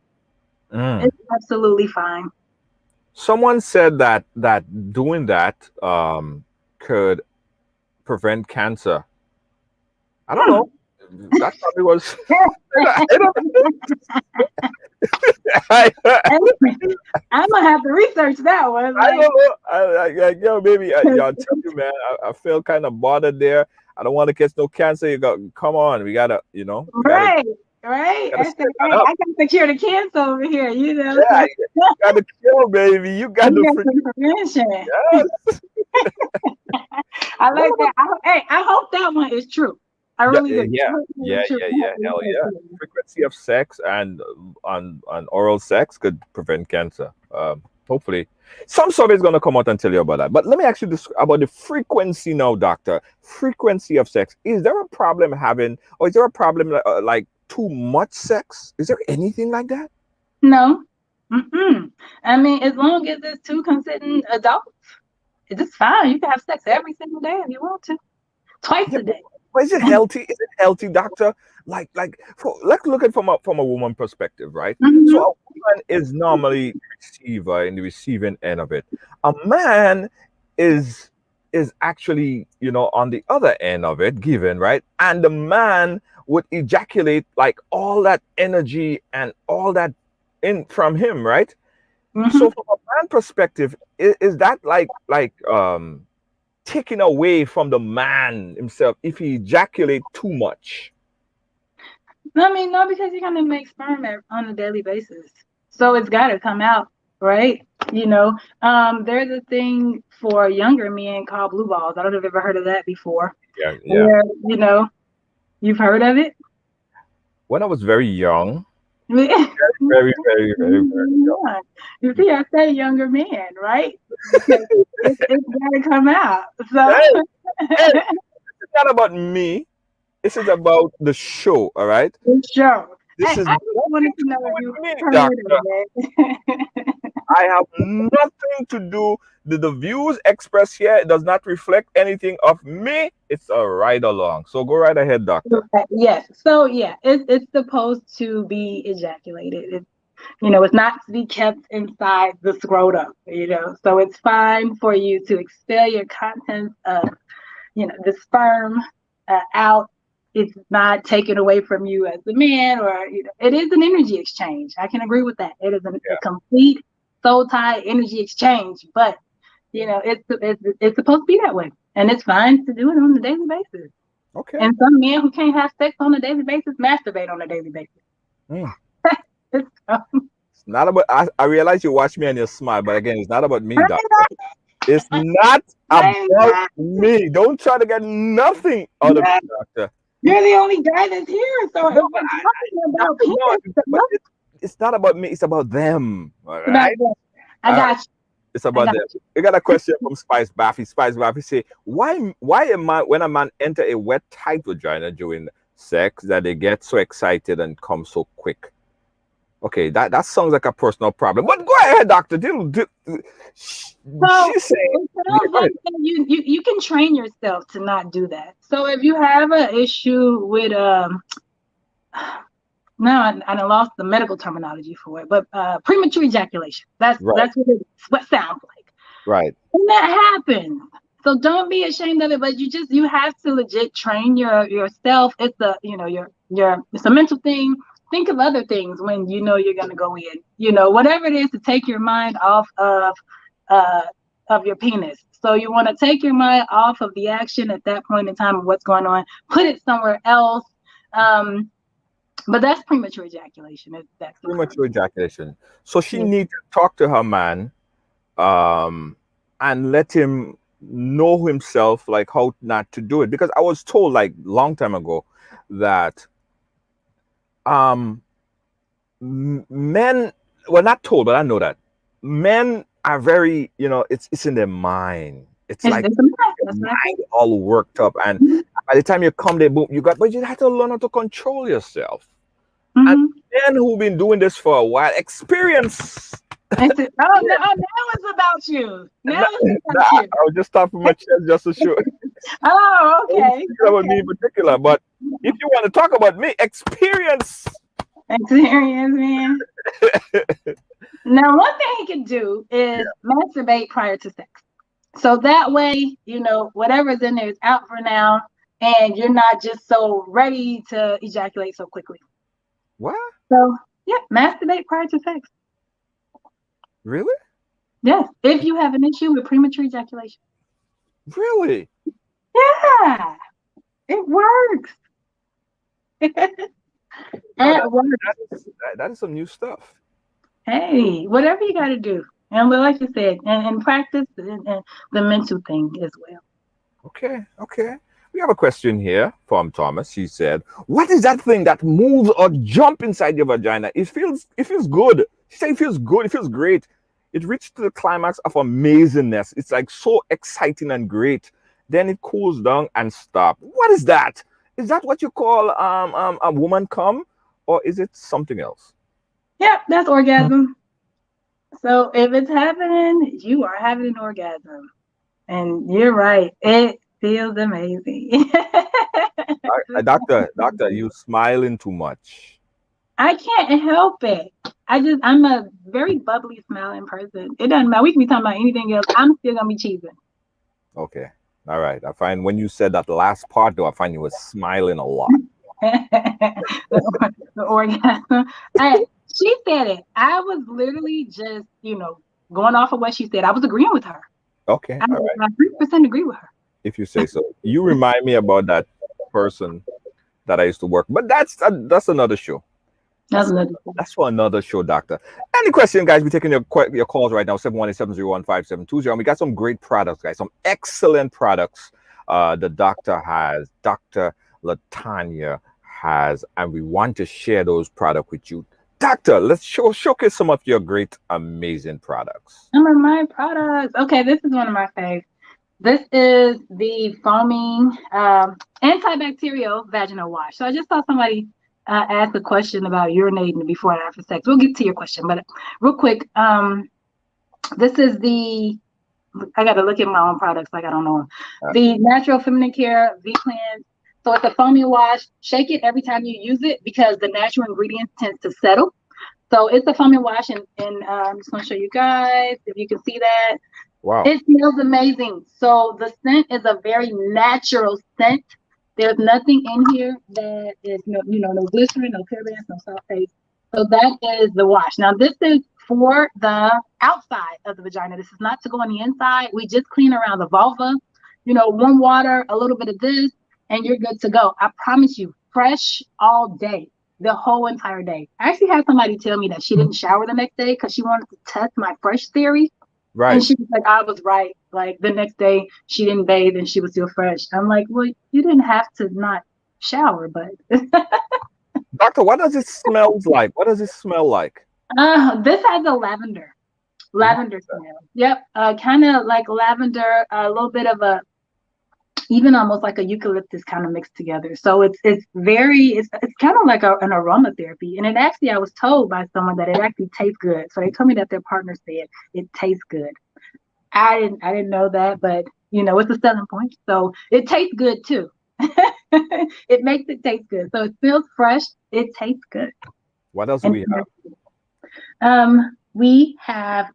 It's absolutely fine. Someone said that doing that could prevent cancer. I don't know. That probably was. I'm gonna have to research that one. I don't know. Baby, I'll tell you, man. I feel kind of bothered there. I don't want to catch no cancer. Come on, we gotta, Right. I said, hey, I got to cure the cancer over here, Yeah, you gotta kill, baby. You got the prevention. Yes. I like that. I hope that one is true. I really do. Yeah. Hell yeah. Frequency of sex and on oral sex could prevent cancer. Hopefully, some survey is gonna come out and tell you about that. But let me ask you this about the frequency now, doctor. Frequency of sex. Is there a problem or is there a problem like too much sex? Is there anything like that? No. I mean, as long as it's two consenting adults, it's fine. You can have sex every single day if you want to. Twice a day. But is it healthy? Is it healthy, doctor? Let's look at it from a woman perspective, right? So a woman is normally receiver in the receiving end of it. A man is actually, on the other end of it, given, right? And the man would ejaculate like all that energy and all that in from him, right? So from a man perspective, is that taken away from the man himself if he ejaculate too much? I mean, no, because you're gonna make sperm on a daily basis, so it's got to come out, right? There's a thing for younger men called blue balls. I don't know if you've ever heard of that before. Yeah. Where, you've heard of it. When I was very young, very, very, very, very young. You see, I say younger men, right? It's got to come out. So it's not about me. This is about the show, all right? The show. This I is just wanted to know if you heard doctor. of it. I have nothing to do. The views expressed here does not reflect anything of me. It's a ride along. So go right ahead, doctor. Yes. So yeah, it's supposed to be ejaculated. It's not to be kept inside the scrotum. So it's fine for you to expel your contents of, the sperm out. It's not taken away from you as a man, or it is an energy exchange. I can agree with that. It is a complete soul tie energy exchange, but it's supposed to be that way, and it's fine to do it on a daily basis. Okay. And some men who can't have sex on a daily basis masturbate on a daily basis. It's not about. I realize you watch me and you smile, but again, it's not about me, doctor. It's not about me. Don't try to get nothing out of me, doctor. You're the only guy that's here, so it's not about me. It's about them. All right? I got you. It's about them. We got a question from Spice Baffy. Spice Baffy say, why a man, when a man enter a wet, tight vagina during sex, that they get so excited and come so quick? Okay, that sounds like a personal problem. But go ahead, doctor. You can train yourself to not do that. So if you have an issue with now I lost the medical terminology for it, but premature ejaculation. That's what it sounds like. Right. And that happens. So don't be ashamed of it, but you have to legit train yourself. It's it's a mental thing. Think of other things when you're gonna go in. Whatever it is to take your mind off of your penis. So you want to take your mind off of the action at that point in time of what's going on. Put it somewhere else. But that's premature ejaculation. That's premature ejaculation. So she needs to talk to her man, and let him know himself, like how not to do it. Because I was told like long time ago that men, well, not told, but I know that men are very, it's in their mind. It's like mind all worked up, and by the time you come there, boom, but you have to learn how to control yourself. And men who've been doing this for a while experience. Now it's about you. Now it's about you. I was just stopping my chest just to show. Oh, okay. It's about me in particular, but if you want to talk about me, experience, man. Now, one thing he can do is masturbate prior to sex. So that way, whatever's in there is out for now, and you're not just so ready to ejaculate so quickly. What? So, masturbate prior to sex. Really? Yes, if you have an issue with premature ejaculation. Really? Yeah, it works. That is some new stuff. Hey, whatever you got to do. And like you said, and practice and the mental thing as well. Okay. We have a question here from Thomas. He said, what is that thing that moves or jumps inside your vagina? It feels good. She said it feels good. It feels great. It reached the climax of amazingness. It's like so exciting and great. Then it cools down and stops. What is that? Is that what you call a woman come, or is it something else? Yeah, that's orgasm. So if it's happening, you are having an orgasm. And you're right. It feels amazing. Doctor, you smiling too much. I can't help it. I'm a very bubbly, smiling person. It doesn't matter. We can be talking about anything else. I'm still gonna be cheesing. Okay. All right. I find when you said that last part, though, I find you were smiling a lot. The orgasm. She said it. I was literally just, going off of what she said. I was agreeing with her. Okay. I 100% agree with her. If you say so. You remind me about that person that I used to work, but that's another show. That's for another show, doctor. Any question, guys? We're taking your calls right now, 718-701-5720. And we got some great products, guys. Some excellent products the doctor has, Dr. Tanya has, and we want to share those products with you. Doctor, let's showcase some of your great, amazing products. Some of my products. Okay, this is one of my faves. This is the foaming antibacterial vaginal wash. So I just saw somebody ask a question about urinating before and after sex. We'll get to your question, but real quick, this is I got to look at my own products like I don't know them. The Natural Feminine Care V-Cleanse. So it's a foaming wash. Shake it every time you use it because the natural ingredients tend to settle. So it's a foaming wash, and I'm just going to show you guys if you can see that. Wow. It smells amazing. So the scent is a very natural scent. There's nothing in here that is no glycerin, no parabens, no sulfates. So that is the wash. Now this is for the outside of the vagina. This is not to go on the inside. We just clean around the vulva, warm water, a little bit of this, and you're good to go. I promise you, fresh all day, the whole entire day. I actually had somebody tell me that she didn't shower the next day because she wanted to test my fresh theory. Right. And she was like, I was right. Like the next day she didn't bathe and she was still fresh. I'm like, well, you didn't have to not shower, but Doctor, what does it smell like? What does it smell like? This has a lavender smell. Yep. Kind of like lavender, a little bit of even almost like a eucalyptus kind of mixed together. So it's kind of like an aromatherapy. And it actually, I was told by someone that it actually tastes good. So they told me that their partner said it tastes good. I didn't know that, but it's a selling point. So it tastes good too. It makes it taste good. So it smells fresh. It tastes good. What else do we have? We have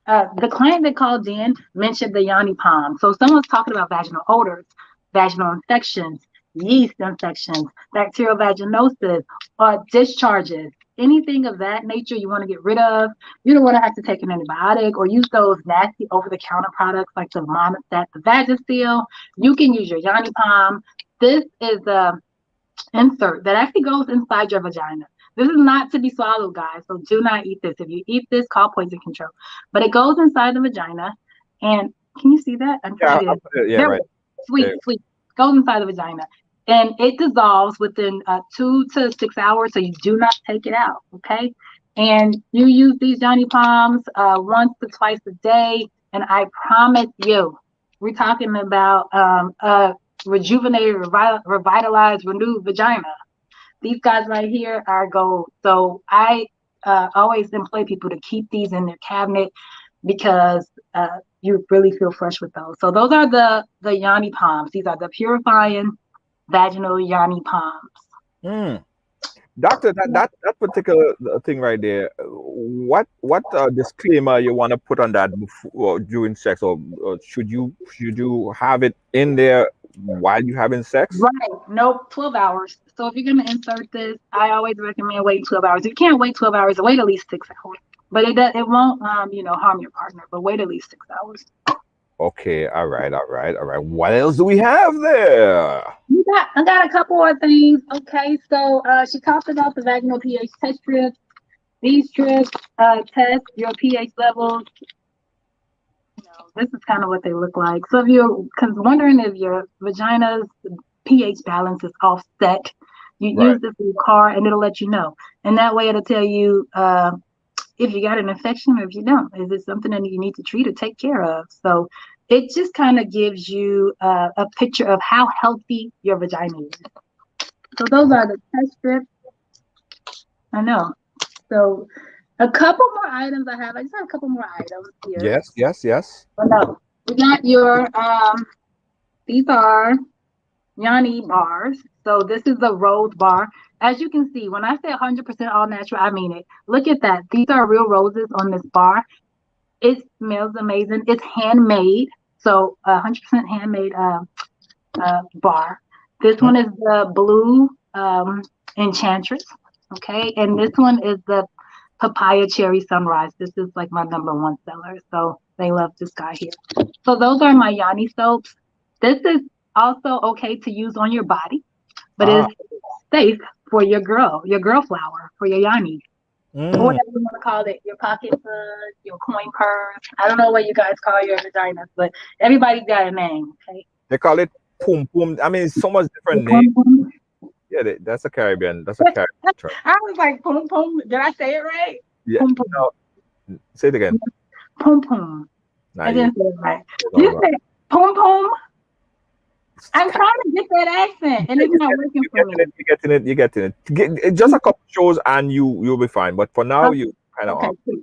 the client that called in mentioned the Yanni Palm. So someone's talking about vaginal odors, vaginal infections, yeast infections, bacterial vaginosis, or discharges, anything of that nature you want to get rid of. You don't want to have to take an antibiotic or use those nasty over-the-counter products like the Monostat, the Vagisil. You can use your Yanni Palm. This is the insert that actually goes inside your vagina. This is not to be swallowed, guys, so do not eat this. If you eat this, call poison control. But it goes inside the vagina, and can you see that? Yeah, right. Sweet. Goes inside the vagina, and it dissolves within 2 to 6 hours, so you do not take it out, okay? And you use these Yanni Palms once to twice a day, and I promise you, we're talking about a rejuvenated, revitalized, renewed vagina. These guys right here are gold. So I always employ people to keep these in their cabinet because you really feel fresh with those. So those are the Yanni Palms. These are the purifying vaginal Yanni Palms. Doctor, that particular thing right there, what disclaimer you want to put on that before, during sex, or should you have it in there while you're having sex? Right. Nope. 12 hours. So if you're going to insert this, I always recommend waiting 12 hours. If you can't wait 12 hours, wait at least 6 hours. But it won't harm your partner, but wait at least 6 hours. Okay. All right. What else do we have there? I got a couple more things. Okay. So she talked about the vaginal pH test strips. These strips test your pH levels. This is kind of what they look like. So if you're wondering if your vagina's pH balance is offset, you use this in your car and it'll let you know. And that way it'll tell you if you got an infection or if you don't. Is it something that you need to treat or take care of? So it just kind of gives you a picture of how healthy your vagina is. So those are the test strips. I know. So a couple more items I just have a couple more items here. Yes. Oh, no. We got your These are Yanni bars. So this is the rose bar. As you can see, when I say 100% all natural, I mean it. Look at that. These are real roses on this bar. It smells amazing. It's handmade. So 100% handmade bar. This one is the blue Enchantress. Okay. And this one is the papaya cherry sunrise. This is like my #1 seller. So they love this guy here. So those are my Yanni soaps. This is also okay to use on your body, but it's safe for your girl flower, for your Yanni. Or whatever you want to call it, your pocket bud, your coin purse. I don't know what you guys call your vaginas, but everybody's got a name, okay? They call it pum pum. I mean, it's so much different names. Yeah, that's a Caribbean. That's a Caribbean term. I was like, pum pum. Did I say it right? Yeah. Pum pum. No, say it again. Pum pum. Nah, I didn't say it right. You said pum pum. I'm trying to get that accent, and it's not working for me. You're getting it. Just a couple shows, and you'll be fine. But for now, you kind of off. Cool.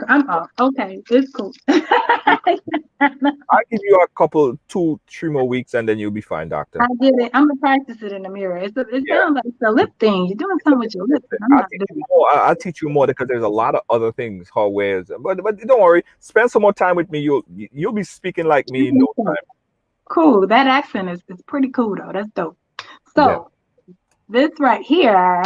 I'm off. Okay, it's cool. I'll give you a couple, 2-3 more weeks, and then you'll be fine, doctor. I get it. I'm gonna practice it in the mirror. It sounds like it's a lip thing. You're doing something with your lips. I'll teach you more because there's a lot of other things, how ways. But don't worry. Spend some more time with me. You'll be speaking like me in no time. Cool. That accent is pretty cool though. That's dope. So this right here,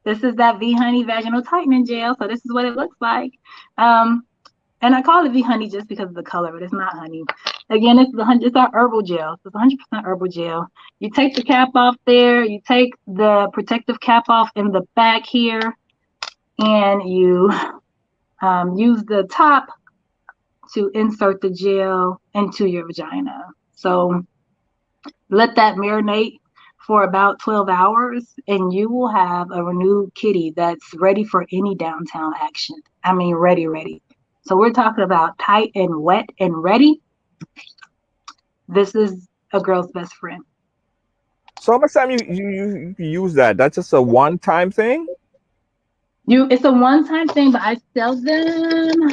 this is that V Honey Vaginal Tightening Gel. So this is what it looks like. And I call it V Honey just because of the color, but it's not honey. Again, it's our herbal gel. So it's 100% herbal gel. You take the cap off there. You take the protective cap off in the back here, and you use the top to insert the gel into your vagina. So let that marinate for about 12 hours, and you will have a renewed kitty that's ready for any downtown action. I mean, ready. So we're talking about tight and wet and ready. This is a girl's best friend. So how much time you use that? That's just a one-time thing? It's a one-time thing, but I sell them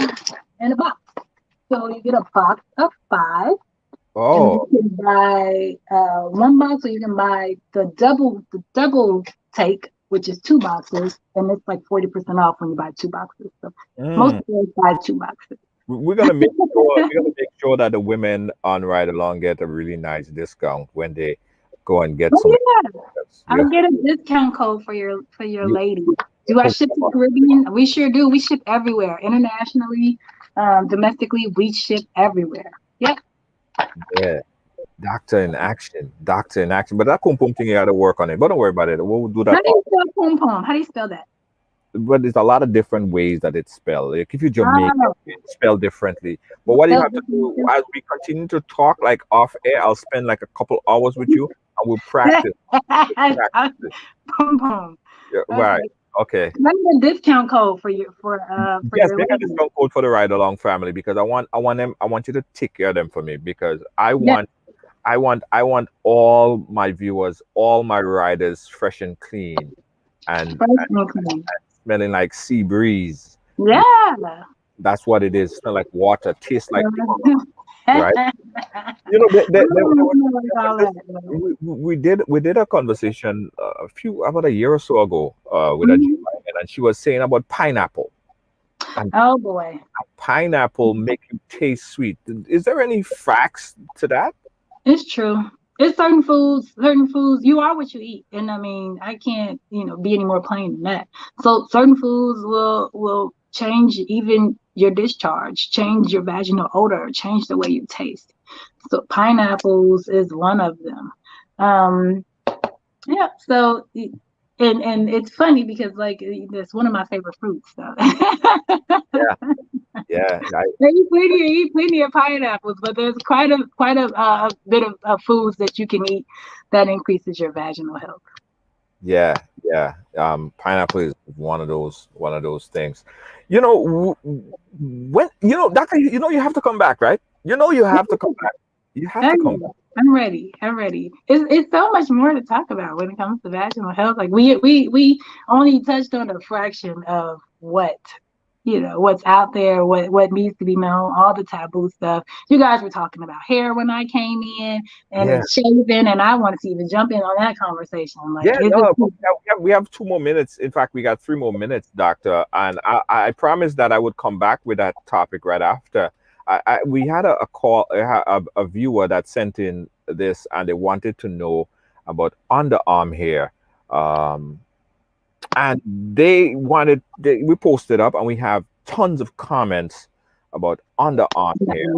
in a box. So you get a box of 5. Oh. And you can buy 1 box, or you can buy the double take, which is 2 boxes, and it's like 40% off when you buy 2 boxes. So most people buy 2 boxes. We're gonna make sure that the women on Ridealong get a really nice discount when they go and get some. Yeah. I'll get a discount code for your lady. Do I ship to Caribbean? We sure do. We ship everywhere, internationally, domestically. We ship everywhere. Yep. Yeah, doctor in action. But that pum pum thing, you gotta work on it. But don't worry about it. We'll do that. How do you spell pum pum? How do you spell that? But there's a lot of different ways that it's spelled. Like if you're Jamaican, it's spelled differently. But what you have to do as we continue to talk, like off air, I'll spend like a couple hours with you, and we'll practice. Pum pum. Yeah, right. Okay. Let me get a discount code for you yes, make a discount code for the Ridealong family, because I want you to take care of them for me, because I want all my viewers, all my riders fresh and clean and smelling like sea breeze. Yeah. That's what it is. Smell like water, taste like right? You know, we did a conversation about a year or so ago with a gentleman, and she was saying about pineapple. And oh boy, pineapple make you taste sweet. Is there any facts to that? It's true. It's certain foods. You are what you eat, and I mean, I can't be any more plain than that. So certain foods will change even your discharge, change your vaginal odor, change the way you taste. So pineapples is one of them. Yeah. So and it's funny because like it's one of my favorite fruits. So. Yeah. You eat plenty of pineapples, but there's quite a bit of foods that you can eat that increases your vaginal health. Yeah. Pineapple is one of those things. When doctor, you have to come back, right? You have to come back. You have to come back. I'm ready. It's so much more to talk about when it comes to vaginal health. Like we only touched on a fraction of what what's out there, what needs to be known, all the taboo stuff. You guys were talking about hair when I came in and shaving, and I wanted to even jump in on that conversation. Like, we have 2 more minutes. In fact, we got 3 more minutes, Doctor. And I promised that I would come back with that topic right after. We had a viewer that sent in this, and they wanted to know about underarm hair. And we posted up, and we have tons of comments about underarm hair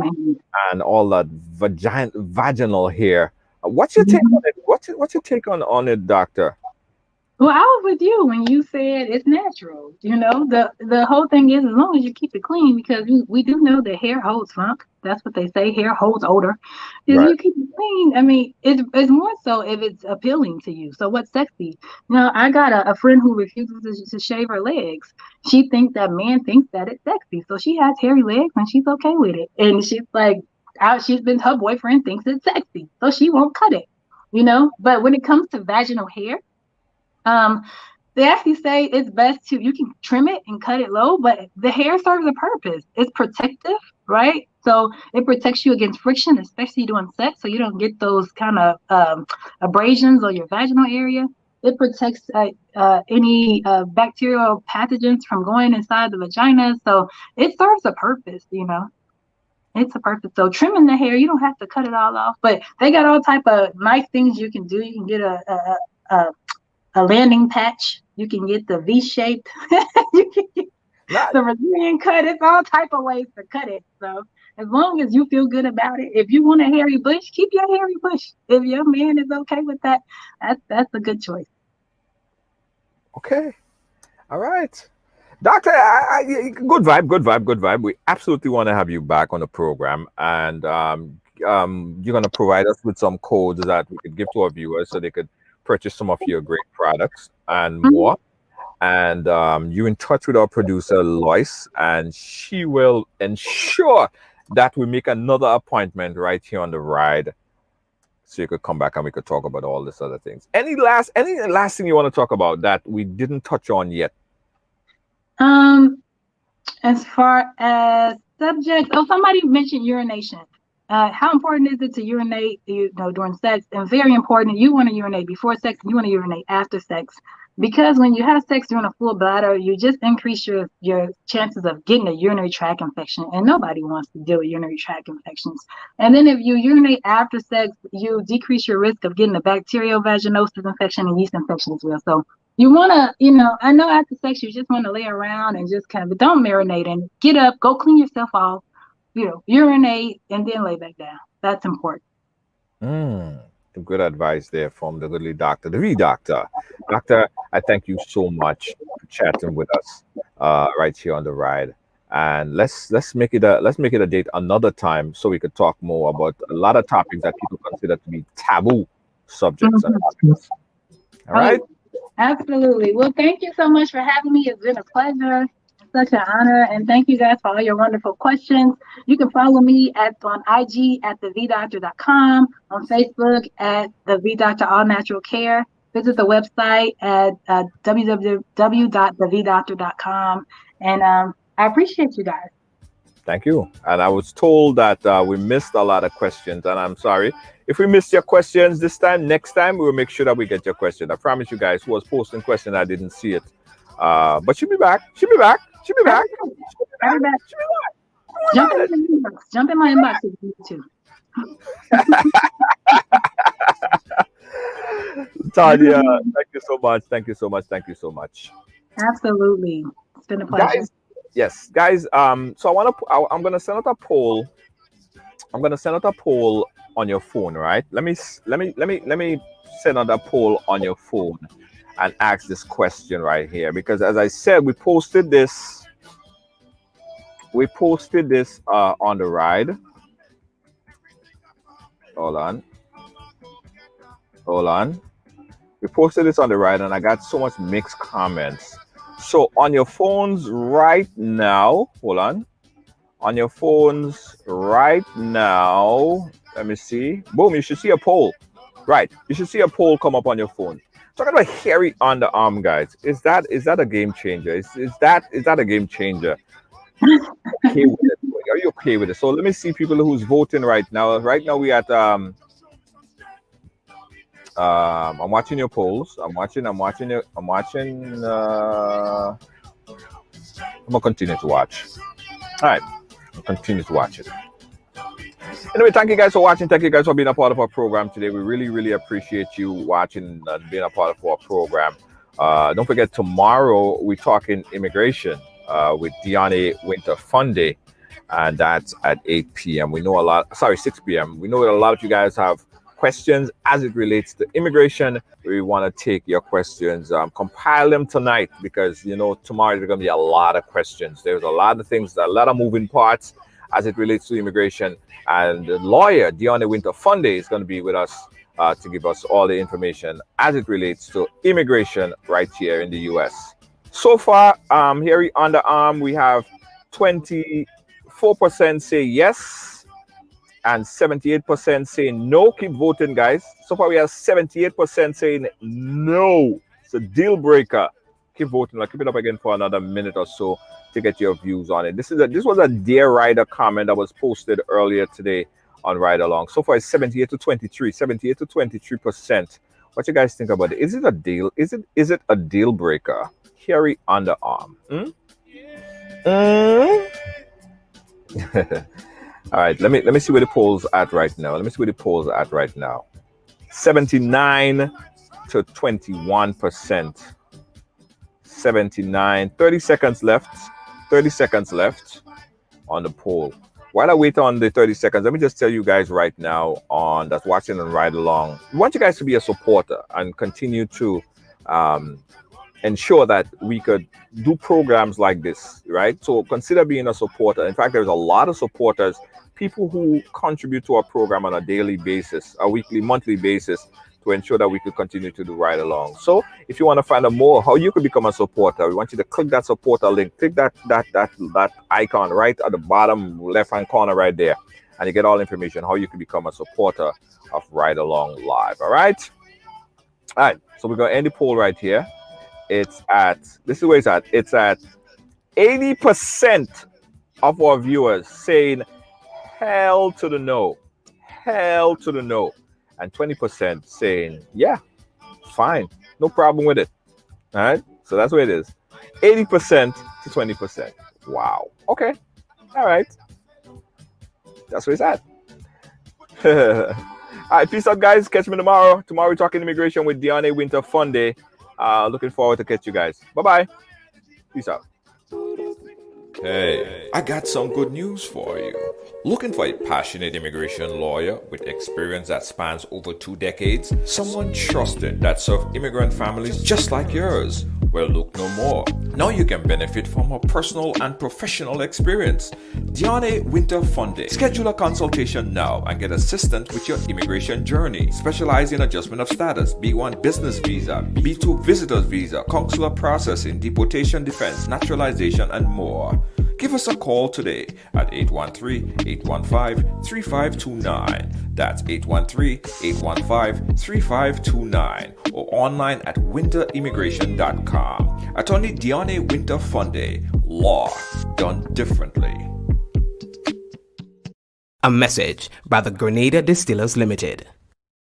and all that vaginal hair. What's your take on it? What's your take on it, Doctor? Well, I was with you when you said it's natural. The whole thing is, as long as you keep it clean, because we do know that hair holds funk. That's what they say. Hair holds odor. If you keep it clean, I mean, it's more so if it's appealing to you. So what's sexy? I got a friend who refuses to shave her legs. She thinks that man thinks that it's sexy. So she has hairy legs and she's okay with it. And she's like, her boyfriend thinks it's sexy. So she won't cut it, But when it comes to vaginal hair, they actually say it's best you can trim it and cut it low, but the hair serves a purpose. It's protective, right? So it protects you against friction, especially during sex, so you don't get those kind of abrasions on your vaginal area. It protects any bacterial pathogens from going inside the vagina. So it serves a purpose, It's a purpose. So trimming the hair, you don't have to cut it all off, but they got all type of nice things you can do. You can get a landing patch. You can get the V-shaped. You can get the Brazilian cut. It's all type of ways to cut it. So as long as you feel good about it, if you want a hairy bush, keep your hairy bush. If your man is okay with that, that's a good choice. Okay. All right. Doctor, good vibe. We absolutely want to have you back on the program. And you're going to provide us with some codes that we could give to our viewers so they could purchase some of your great products and more. And you're in touch with our producer Lois, and she will ensure that we make another appointment right here on the ride, so you could come back and we could talk about all this other things. Any last thing you want to talk about that we didn't touch on yet? As far as subjects, somebody mentioned urination. How important is it to urinate, during sex? And very important, you want to urinate before sex and you want to urinate after sex. Because when you have sex during a full bladder, you just increase your chances of getting a urinary tract infection. And nobody wants to deal with urinary tract infections. And then if you urinate after sex, you decrease your risk of getting a bacterial vaginosis infection and yeast infection as well. So you want to, I know after sex, you just want to lay around and just but don't marinate and get up, go clean yourself off. Urinate and then lay back down. That's important. Good advice there from the goodly doctor, the V doctor. Doctor, I thank you so much for chatting with us right here on the ride. And let's make it a date another time so we could talk more about a lot of topics that people consider to be taboo subjects and topics. All right? Absolutely. Well, thank you so much for having me. It's been a pleasure. Such an honor, and thank you guys for all your wonderful questions. You can follow me on IG at thevdoctor.com, on Facebook at the V Doctor All Natural Care. Visit the website at www.thevdoctor.com, and I appreciate you guys. Thank you. And I was told that we missed a lot of questions, and I'm sorry if we missed your questions this time. Next time we'll make sure that we get your question. I promise you guys who was posting questions, I didn't see it, but she'll be back. She'll be back. Jump in my inbox if you need to. Tanya, thank you so much. Absolutely. It's been a pleasure. Guys, so I'm gonna send out a poll. I'm gonna send out a poll on your phone, right? Let me send out a poll on your phone and ask this question right here, because as I said, we posted this on the ride. Hold on. We posted this on the ride, and I got so much mixed comments. So on your phones right now, on your phones right now, let me see. Boom, you should see a poll. Right, you should see a poll come up on your phone. Talking about hairy underarm, guys. Is that a game changer? Is that a game changer? Okay with it? Are you okay with it? So let me see people who's voting right now. Right now we at I'm watching your polls. I'm watching. I'm gonna continue to watch. All right, I'll continue to watch it. Anyway, thank you guys for watching. Thank you guys for being a part of our program today. We really, really appreciate you watching and being a part of our program. Don't forget, tomorrow we're talking immigration with Diane Winter-Funday, and that's at 8 p.m. 6 p.m. We know that a lot of you guys have questions as it relates to immigration. We want to take your questions, compile them tonight, because tomorrow there's going to be a lot of questions. There's a lot of things, a lot of moving parts as it relates to immigration, and the lawyer Diane Winter-Funday is going to be with us to give us all the information as it relates to immigration right here in the U.S. So far, hairy underarm, we have 24% say yes and 78% saying no. Keep voting, guys. So far, we have 78% saying no. It's a deal breaker. Keep voting. I'll keep it up again for another minute or so to get your views on it. This was a Dear Rider comment that was posted earlier today on Ridealong. So far, it's 78 to 23%. What you guys think about it? Is it a deal? Is it a deal breaker? Hairy underarm. All right, let me see where the polls at right now. 79 to 21%. 79. 30 seconds left. 30 seconds left on the poll. While I wait on the 30 seconds, let me just tell you guys right now that's watching and ride along. We want you guys to be a supporter and continue to ensure that we could do programs like this, right? So consider being a supporter. In fact, there's a lot of supporters, people who contribute to our program on a daily basis, a weekly, monthly basis, to ensure that we could continue to do Ride Along. So if you want to find out more how you could become a supporter, we want you to click that supporter link. Click that icon right at the bottom left-hand corner right there, and you get all information how you can become a supporter of Ride Along Live. All right, so we're going to end the poll right here. This is where it's at. It's at 80% of our viewers saying hell to the no, and 20% saying yeah, fine, no problem with it. All right, so that's what it is. 80% to 20%. Wow. Okay. All right. That's where it's at. All right, peace out, guys. Catch me tomorrow. Tomorrow we're talking immigration with Diane Winter-Funday. Looking forward to catch you guys. Bye-bye. Peace out. Hey, I got some good news for you. Looking for a passionate immigration lawyer with experience that spans over 2 decades? Someone trusted that serves immigrant families just like yours? Well, look no more. Now you can benefit from her personal and professional experience. Diane Winter-Funday. Schedule a consultation now and get assistance with your immigration journey. Specialize in adjustment of status, B1 business visa, B2 visitor's visa, consular processing, deportation defense, naturalization, and more. Give us a call today at 813-815-3529. That's 813-815-3529, or online at winterimmigration.com. Attorney Diane Winter-Funday. Law done differently. A message by the Grenada Distillers Limited.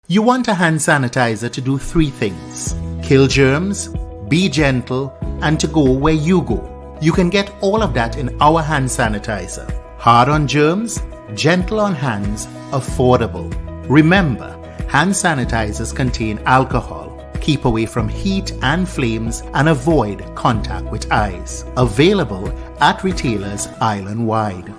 You want a hand sanitizer to do 3 things: kill germs, be gentle, and to go where you go. You can get all of that in our hand sanitizer. Hard on germs, gentle on hands, affordable. Remember, hand sanitizers contain alcohol. Keep away from heat and flames and avoid contact with eyes. Available at retailers island-wide.